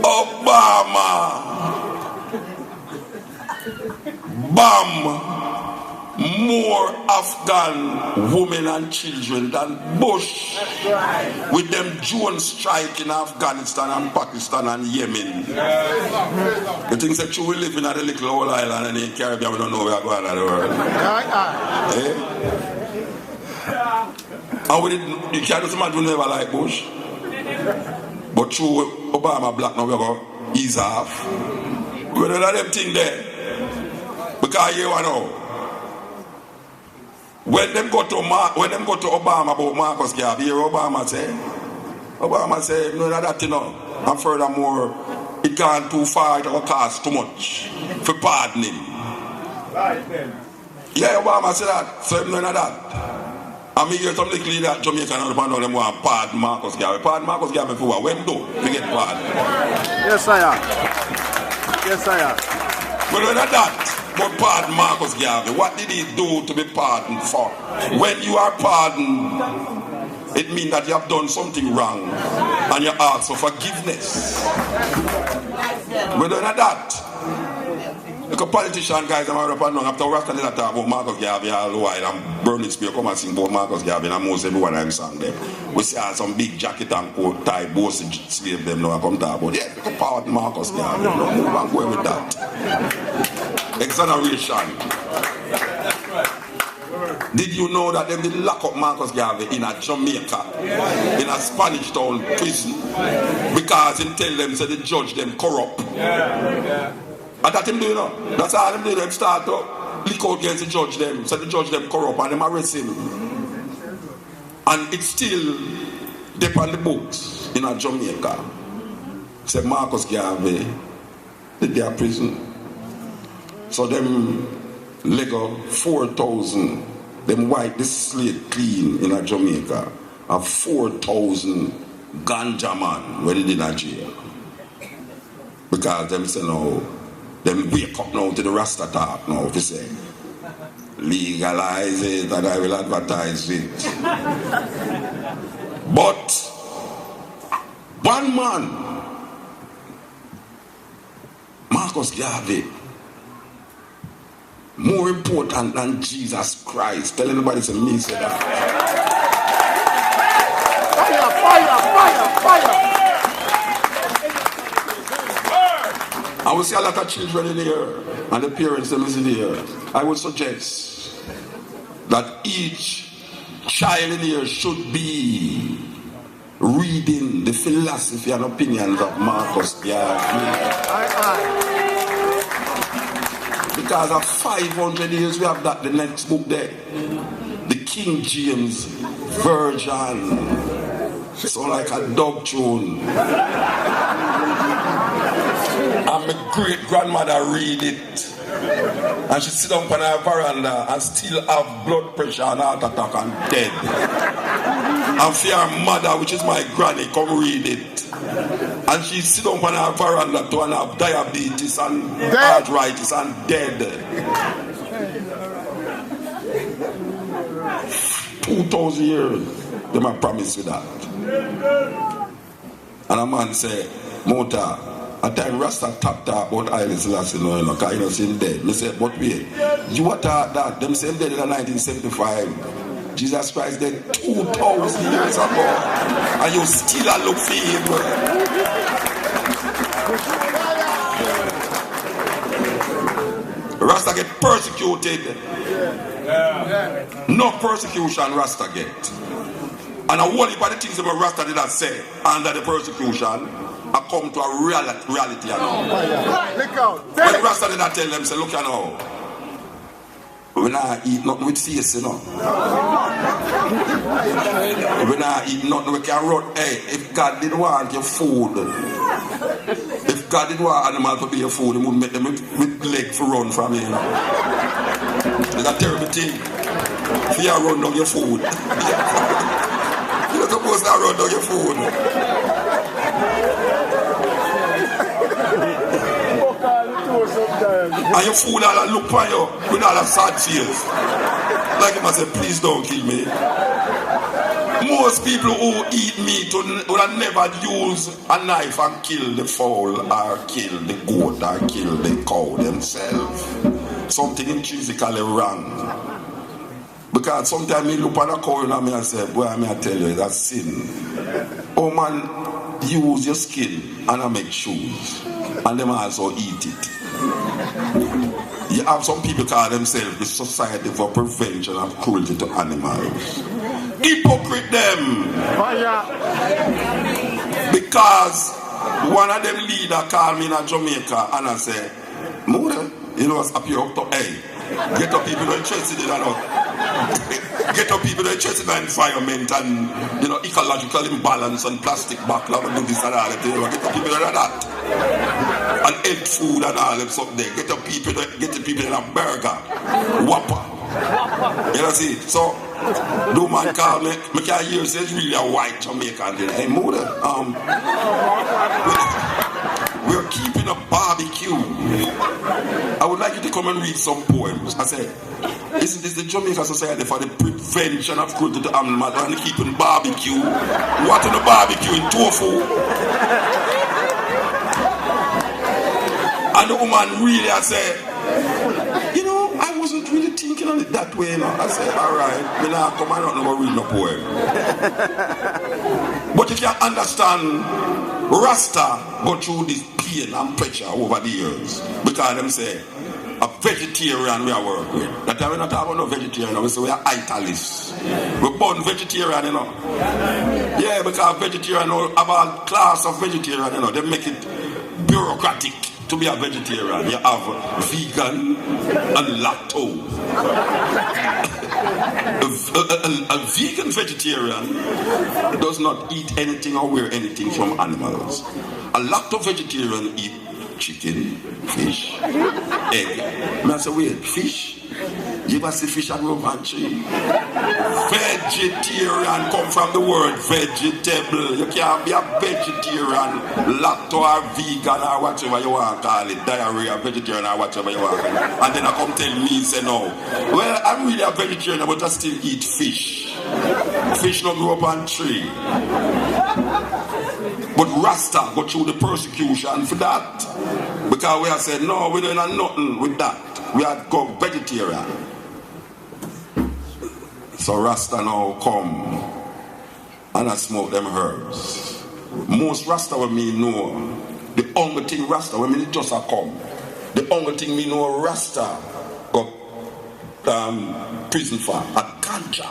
Obama bam more Afghan women and children than Bush with them drone strike in Afghanistan and Pakistan and Yemen. The things that you will live in a little old island and in Caribbean, we don't know where we're going in the world. And we didn't, you can't just imagine we never like Bush. But through Obama black now we're going to ease off. We don't have them thing there. Because you know, when them go to Obama about Marcus Garvey, you hear Obama say, no, that you know. And furthermore, it gone too far, it will cost too much for pardoning. Right then. Yeah, Obama said that, so none of that. I mean, hear some little leader at Jamaica and them want to pardon Marcus Garvey. Pardon Marcus Garvey for what? When do? To get pardon. Yes, I am. Yes, I am. But none of that. But pardon Marcus Garvey. What did he do to be pardoned for? When you are pardoned, it means that you have done something wrong and you ask for forgiveness. But none of that. Like a politician, guys, I'm out of and after we have to talk about Marcus Garvey all the while and Burning Spear come and sing about Marcus Garvey and most everyone I'm sang them. We see some big jacket and coat tie, both slave them now and come talk about yeah, like a pardon Marcus Garvey. No, move and go with that. Exoneration. Did you know that they did lock up Marcus Garvey in a Jamaica, in a Spanish town prison, because he tell them, say the judge them corrupt. And that him do, you know. That's how them do. Them start to leak out against the judge them, so the judge them corrupt and them arrest him. And it's still deep on the books in a Jamaica. Say Marcus Garvey did their prison. So them Lego 4,000, them wipe the slate clean in a Jamaica, and 4,000 ganja man when they did in jail. Because them say no, them wake up now to the Rasta talk now, if you say, legalize it and I will advertise it. But one man, Marcus Garvey, more important than Jesus Christ. Tell anybody to me say that. Fire, fire, fire, fire. I will see a lot of children in here and the parents that listen here. I would suggest that each child in here should be reading the philosophy and opinions of Marcus Garvey. because of 500 years we have that the next book there. The King James Version. So like a dog tune. And my great grandmother read it. And she sit down on her veranda and still have blood pressure and heart attack and dead. And for her mother, which is my granny, come read it. And she sit down on her veranda to have diabetes and arthritis and dead. 2,000 years, they might promise you that. And a man say, Mota, at time Rasta talk about Haile Selassie, you know, because you know, see him dead. Me say, but wait, you what thought that? Them say him dead in 1975. Jesus Christ dead 2,000 years ago. And you still a look for him. Rasta get persecuted. No persecution Rasta get. And a whole heap of the things about Rasta did not say under the persecution I come to a reality now. When Rasta did not tell them, say, look you know, we not eat nothing with face, you know. We not eat nothing we can run. Hey, if God did want your food, if God did want animal to be your food, he would make them with leg for run from you, you know. It's a terrible thing. If you run down your food. You're not supposed to run down your food. And your food all look for you with all a sad face. Like him I say, please don't kill me. Most people who eat meat would never use a knife and kill the fowl or kill the goat or kill the cow themselves. Something intrinsically wrong. Because sometimes me look at a cow and I say, boy, I tell you, that's sin. Oh man, use your skin and I make shoes. And them also eat it. You have some people call themselves the Society for Prevention of Cruelty to Animals. Hypocrite them. Because one of them leader called me in Jamaica and I say, Mother, you know what's up here up to hey, get up people who are interested in that. Get up people who are interested in environment and you know ecological imbalance and plastic backlog and do this and all that. You know, get up people like that. And health food and all them something there. Get the people in a burger. Whopper. You know see? So no man call me can't hear say it's really a white Jamaican. Hey mother, we're keeping a barbecue. I would like you to come and read some poems. I said, isn't this the Jamaica Society for the Prevention of Cruelty to Animals and keeping barbecue? What in the barbecue in tofu? And the woman really, I said, you know, I wasn't really thinking of it that way, you know. I said, alright, me now come and not read no poem. But you can understand, Rasta go through this pain and pressure over the years. Because them say, a vegetarian we are work with. That time we not talking about no vegetarian, we say we are italists. We born vegetarian, you know. Yeah, because vegetarian have a class of vegetarian, you know, they make it bureaucratic. To be a vegetarian, you have vegan and lacto. A vegan vegetarian does not eat anything or wear anything from animals. A lacto vegetarian eat chicken, fish, egg. I say, wait, fish? You ever see fish at Roman tree? Vegetarian come from the word vegetable. You can't be a vegetarian, lacto or vegan or whatever you want to call it, diarrhea, vegetarian or whatever you want. And then I come tell me, say no. Well, I'm really a vegetarian, but I still eat fish. Fish don't grow up on tree. But Rasta go through the persecution for that. Because we have said, no, we don't have nothing with that. We have go vegetarian. So Rasta now come and I smoke them herbs. Most Rasta when me know, the only thing Rasta when me just a come. The only thing me know Rasta go prison for a ganja.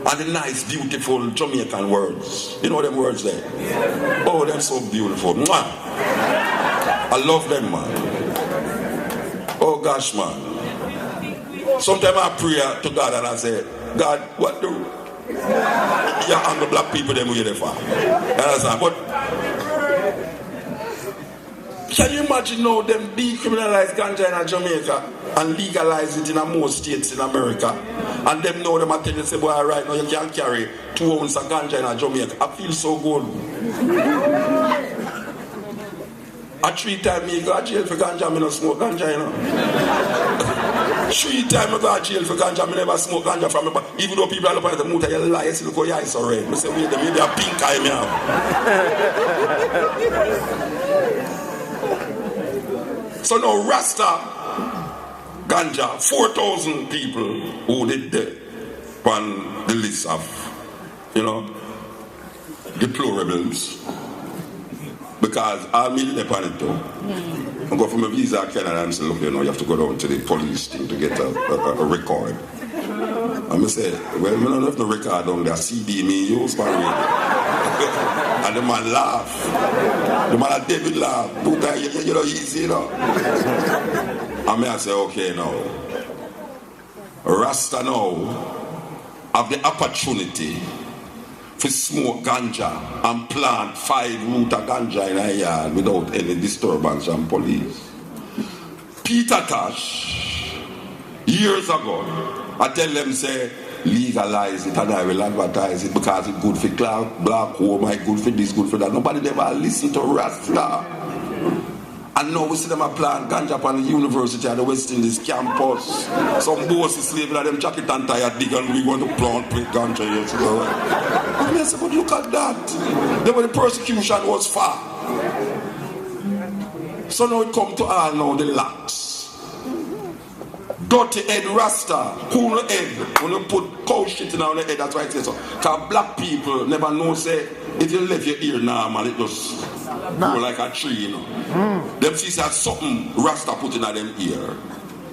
And the nice, beautiful Jamaican words. You know them words there? Oh, they're so beautiful. Mwah! I love them, man. Oh, gosh, man. Sometimes I pray to God and I say, God, what do you angry black people them with for? You understand? But can you imagine now them decriminalize ganja in Jamaica and legalize it in most states in America? And them know them are telling you, say, boy, right now you can't carry 2 ounces of ganja in Jamaica. I feel so good. A 3 times me go to jail for ganja, me no smoke ganja, you know. 3 times I go to jail for ganja, me never smoke ganja from me. But even though people are looking at the motor, you lie, you still go, yeah, it's alright. I say, wait, maybe a pink eye me have. So now Rasta ganja, 4,000 people who did that on the list of, you know, deplorables. Because I mean upon it too. I go from a visa to Canada and say, look, you know, you have to go down to the police thing to get a record. And I say, well, I don't have no record down there. CD me use for me. And the man laugh. The man at David laugh. You know, easy, you know. And I say, okay, now. Rasta now have the opportunity to smoke ganja and plant 5 root of ganja in a yard without any disturbance from police. Peter Tosh, years ago, I tell them, say, legalize it and I will advertise it because it's good for black woman, it's good for this, good for that. Nobody never listen to Rasta. And now we see them a plant ganja on the university at the West Indies campus. Some boys is sleeping at them jacket and tie dig and we want to plant ganja here. So, and I said, but look at that. Then when the persecution was far. So now it come to all now the locks. Dirty head Rasta, cool head. When you put cow shit in on the head, that's why I say so. Because black people never know, say, if you left your ear normal, it just grow like a tree, you know. Them see say something Rasta put in them ear.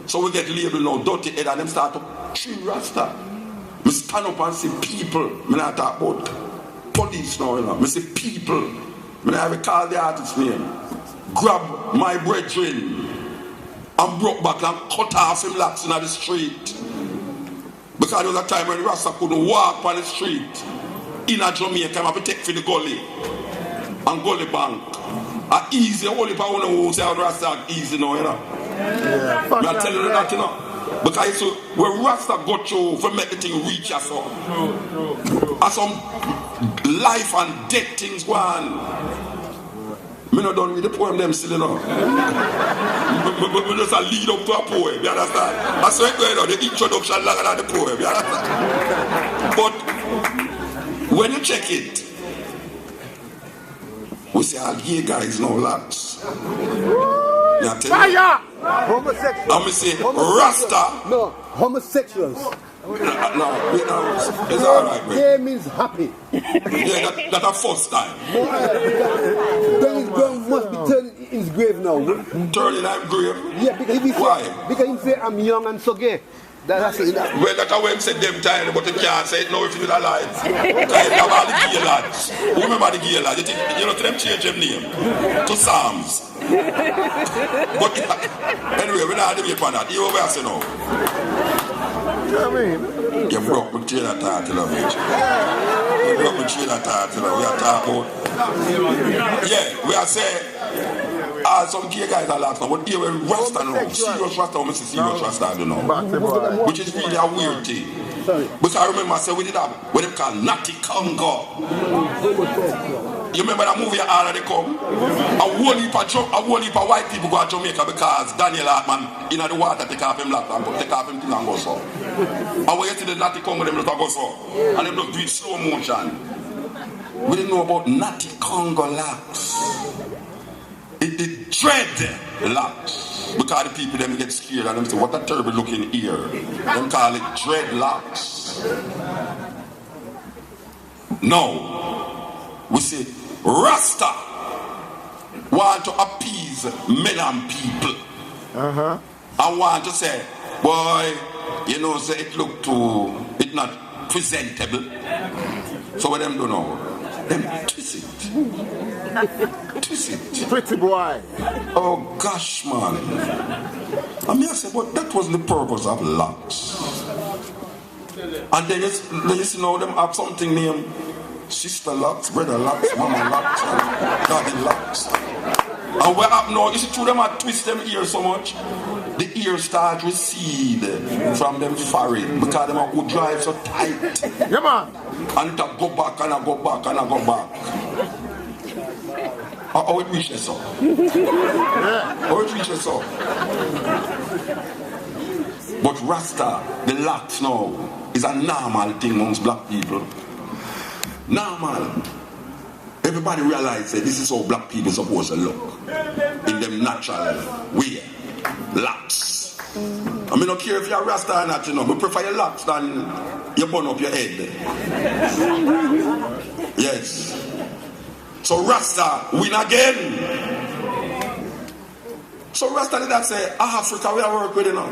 So we get labeled now, dirty head, and them start to chew Rasta. We stand up and say people. I not talk about police now, you know. I say people. I never call the artist's name. Grab my brethren and broke back and cut off him locks in the street. Because there was a time when Rasta couldn't walk on the street. In a Jamaica, I have to take for the gully. And gully bank. And easy, only for one who say Rasta easy now, you know. Yeah. I'm telling you that, you know. Because so, when Rasta got you for make the thing reach us up. And some life and death things go on. Me not done with the poem them still, you know. We just lead up to a poem, you understand? That's why you know, the introduction longer than the poem, you understand? But when you check it, we say all gay guys no locks. Fire! Homosexuals. I'm say Rasta. No, homosexuals. No, it's alright, man. Gay means happy. Yeah, that's the first time. Then his ground must be turning in his grave now. Turning in grave? Yeah, because if he why? Because he say I'm young and so gay. That's it. Well, that's how him said them time, but you can't say it now if you're alive. Because you have all the gay lads. Who remember the gay lads? You know, to them change them name to Psalms. But anyway, we're not debating on that. You over here now. You know what I mean? You broke my trailer title of it. You broke my trailer title of it. We are talking about. Yeah, we are saying. Some gay guys are laughing, but here we're Rasta now. Serious Rasta, I'm saying serious Rasta, I don't know. Which is really a weird thing. Because I remember I said we did that, what they call Natty Congo. You remember that movie All They Come? A whole heap of white people go to Jamaica because Daniel Hartman in the water take off him black and take off him thing and go so. And when you see the Natty Congo, them just go so. And them just do it slow motion. We didn't know about Natty Congo locks. It dread locks. Because the people them get scared and them say, what a terrible looking ear. Them call it dreadlocks. No. We say, Rasta want to appease men and people. I want to say, boy, you know, say it look too, it not presentable. So what them do now? Them twist it. Twist it. Pretty boy. Oh gosh, man. And me I say, but that wasn't the purpose of locks. And then you see now them have something named sister locks, brother locks, mama locks, and daddy locks. And what happen now, you see through them I twist them ears so much, the ears start to recede from them forehead because them go drive so tight. Yeah, man. And it go back and I go back and I go back. How it reaches so? How it reaches so? But Rasta, the locks now, is a normal thing amongst black people. Normal. Everybody realizes that this is how black people are supposed to look. In them natural way. Locks. I mean, don't care if you're a Rasta or not, you know, but prefer your locks than you burn up your head. Yes. So Rasta win again. So Rasta did that say, Africa, we are work with you now.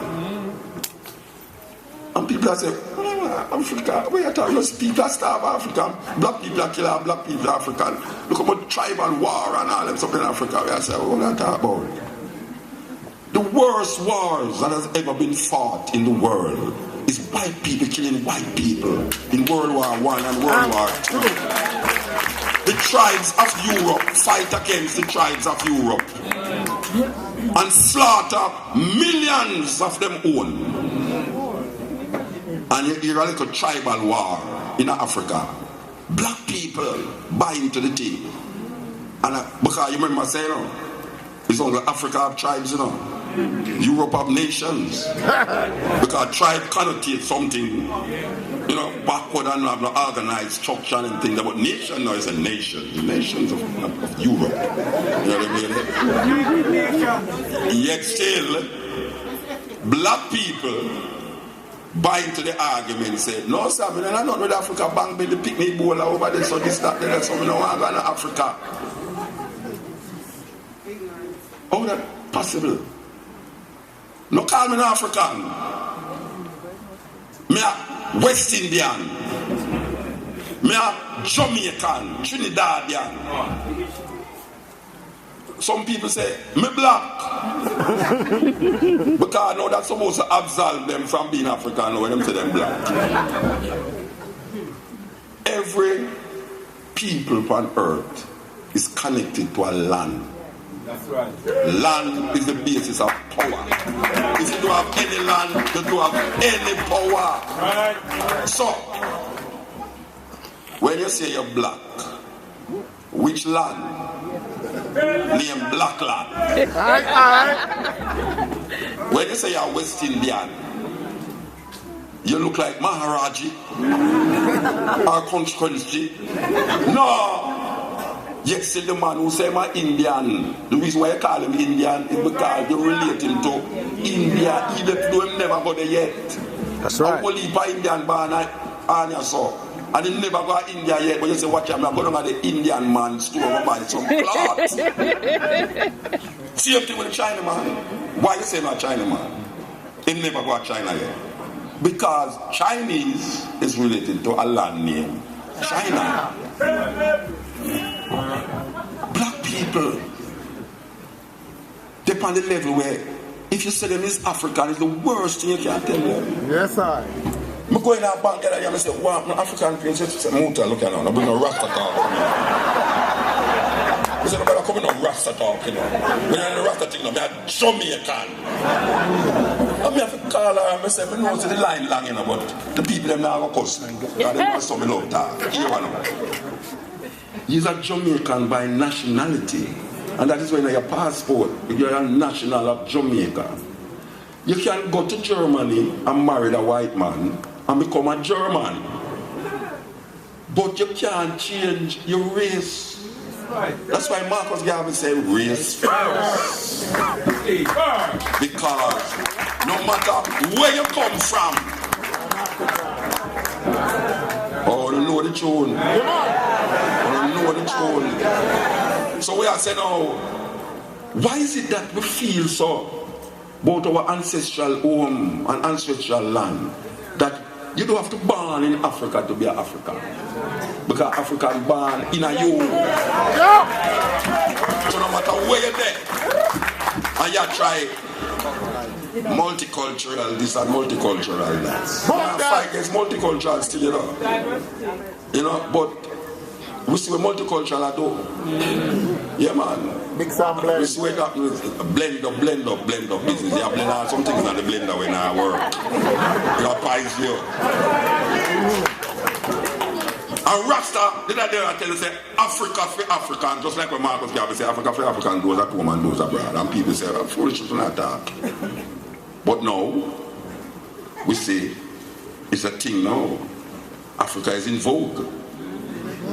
And people are saying, Africa, we are talking about people that starve Africa. Black people are killing black people African. Look about tribal war and all them stuff in Africa. We are saying, what are you talking about? The worst wars that has ever been fought in the world is white people killing white people in World War I and World War II. The tribes of Europe fight against the tribes of Europe and slaughter millions of them own. And you hear a little tribal war in Africa. Black people buy into the thing. And because you remember saying, you know, it's only Africa have tribes, you know. Europe have nations. Because tribe connotates something, you know, backward and have no organized structure and things. But nation now is a nation. The nations of Europe. You know what I mean? Yet still, black people buy into the argument and say, no sir, I don't know with Africa bank me the picnic bowl over there, so this, that, there, so I don't want to go to Africa. How is that possible? No call me an African. Me a West Indian. Me a Jamaican, Trinidadian. Some people say, me black. Because I know that's supposed to absolve them from being African when them say them black. Every people on earth is connected to a land. That's right. Land is the basis of power. If you don't have any land, you don't have any power. Right. So, when you say you're black, which land? Name black land. When you say you're West Indian, you look like Maharaji or Constituency. No. Yes, the man who say I'm Indian. The reason why I call him Indian is because you relate him to India, even though him never got there yet. That's right. I will leave by Indian born on your soul. And he never go to India yet, but you say, watch I'm going to the Indian man store and buy some clothes. Same thing with the China man. Why you say not China man? He never go to China yet. Because Chinese is related to a land name, China. Black people, they're on the level where if you say them is African, it's the worst thing you can tell them. Yes, I. I go in a bank and I say, wow, I'm African princess. I say, Muta, look at now, I'm bringing a Rasta talk. I said, I'm coming on Rasta talk, you know. When I'm in the Rasta thing, I'm a Jamaican. I have to call her and I say, I know the line long, you know, but the people them now are cussing. They want some love talk. Here one of He's a Jamaican by nationality. And that is when your passport, if you're a national of Jamaica. You can go to Germany and marry a white man and become a German. But you can't change your race. That's why Marcus Garvey said race first. Because no matter where you come from, oh, you know the tune. So we are saying now, why is it that we feel so about our ancestral home and ancestral land that you don't have to born in Africa to be an African? Because Africa is born in a you. So no matter where you're there and you try multicultural this and multicultural that. Fight against multicultural still, you know. You know, but we see what multicultural I do. Yeah, man. Mix and blend. We see that blend up business. You blend out some things in the blender when I work. You know, pies you. And Rasta, did I dare tell you, say, Africa for African, just like when Marcus Garvey say, Africa for African, those at home and those abroad. And people say, I'm foolish to not talk. But now, we say, it's a thing now. Africa is in vogue.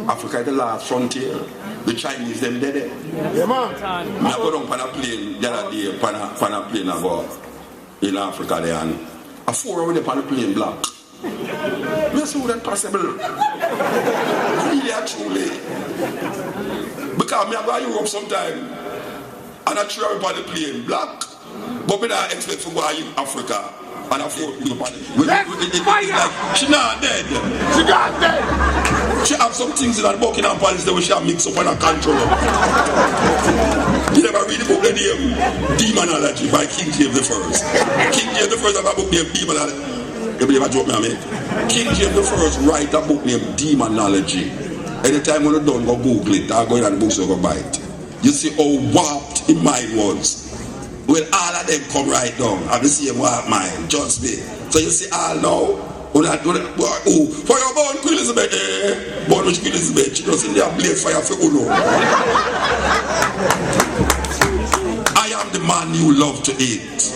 Africa is the last frontier. The Chinese, them dead. Yeah, man. I go down on a plane the other day, on a plane I go in Africa there, and a 4 hours on a plane black. That's how that possible. Really, actually. Because I go to Europe sometime, and I 3 hours on the plane black. But I don't expect to go to Africa. And I feel it's like, she not dead. She not dead. She have some things in her Buckingham Palace that we should mix up and control. You never read the book named Demonology by King James I. King James I have a book named Demonology. You believe I joke me, I mean? King James I write a book named Demonology. Anytime when you don't go Google it, I'll go in and the books will go buy it. You see how warped his mind was. Well, all of them come right down at the same warp mind, just me. So you see all now, for your born Queen Elizabeth, born with Queen Elizabeth, she doesn't have blaze fire for Uno. I am the man you love to eat.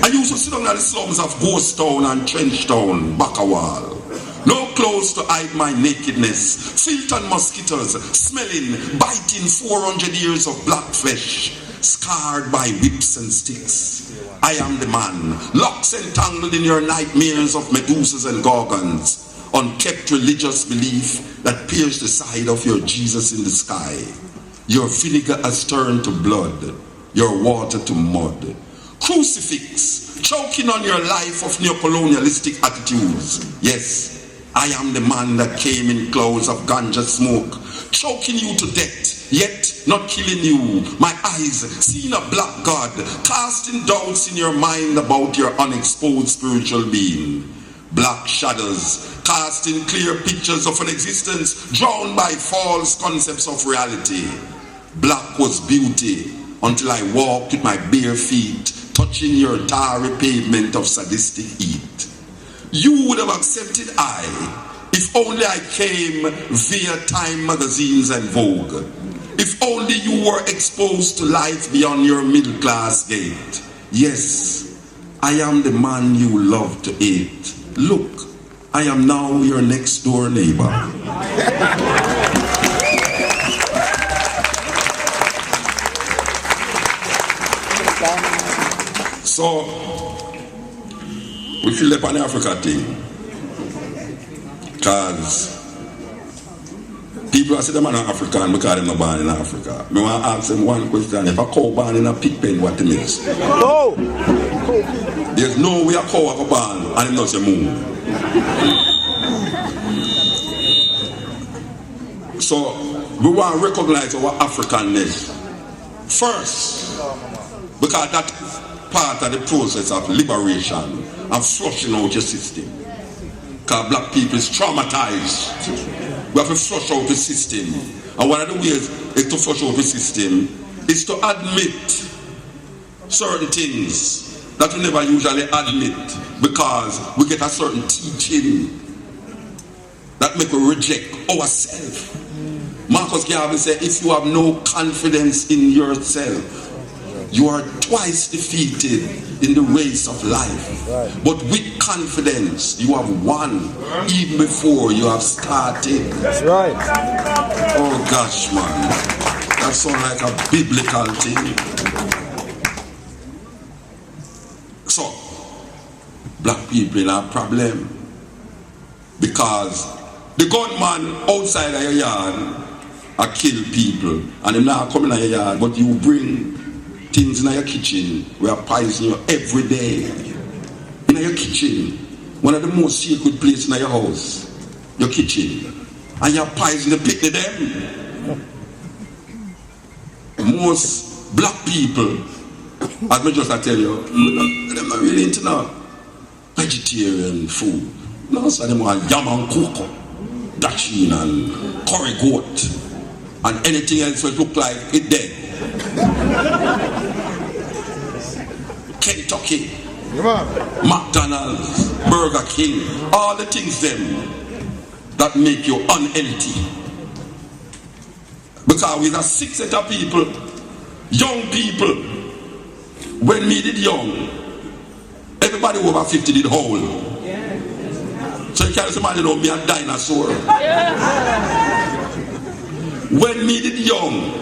I used to sit down in the slums of Ghost Town and Trench Town, Bakawal. No clothes to hide my nakedness, filth and mosquitoes, smelling, biting 400 years of black flesh, scarred by whips and sticks. I am the man, locks entangled in your nightmares of Medusas and Gorgons, unkept religious belief that pierced the side of your Jesus in the sky. Your vinegar has turned to blood, your water to mud. Crucifix, choking on your life of neo-colonialistic attitudes. Yes, I am the man that came in clouds of ganja smoke, choking you to death, yet not killing you. My eyes seeing a black God, casting doubts in your mind about your unexposed spiritual being. Black shadows, casting clear pictures of an existence drowned by false concepts of reality. Black was beauty until I walked with my bare feet, touching your tarry pavement of sadistic heat. You would have accepted I, if only I came via Time magazines and Vogue. If only you were exposed to life beyond your middle class gate. Yes, I am the man you love to hate. Look, I am now your next door neighbor. So, we feel up on the Africa thing. Because people are saying them are African because they're not born in Africa. I want to ask them one question. If a cow born in a pig pen, what it means? No! There's no way a cow have a born and it doesn't move. So, we want to recognize our Africanness first. Because that's part of the process of liberation and flushing out your system. Because black people is traumatized. We have to flush out the system. And one of the ways to flush out the system is to admit certain things that we never usually admit because we get a certain teaching that make us reject ourselves. Marcus Garvey said, if you have no confidence in yourself, you are twice defeated in the race of life. But with confidence, you have won even before you have started. That's right. Oh gosh, man. That sounds like a biblical thing. So, black people have a problem. Because the gunman outside of your yard are kill people. And they're not coming in your yard, but you bring things in your kitchen, we are poison you every day. In your kitchen, one of the most sacred places in your house, your kitchen, and you're poison the picnic them. Most black people As me just I tell you, they're not really into no vegetarian food. No, so them want yam and cocoa, dasheen and curry goat, and anything else which look like it dead. Kentucky, McDonald's, Burger King, all the things them that make you unhealthy. Because we are 6 set of people, young people. When me did young, everybody over 50 did whole. So you can't somebody know me a dinosaur. When me did young,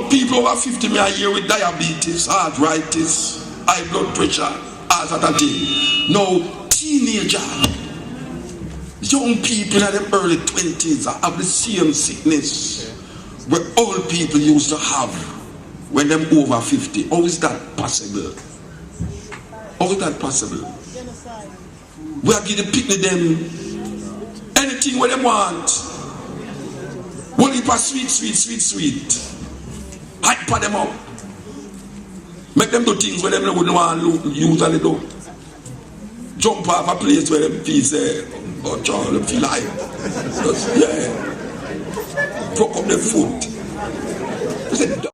people over 50 me a year with diabetes, arthritis, high blood pressure, all that of thing. Now, teenager, young people in their early 20s have the same sickness where old people used to have when them over 50. How is that possible? How is that possible? We are giving people them anything what they want. One heap of sweet. Hyper them up. Make them do things where them wouldn't want to usually do. Jump off a place where them feel say, oh John, them feel like. Yeah. Broke up their foot. I said,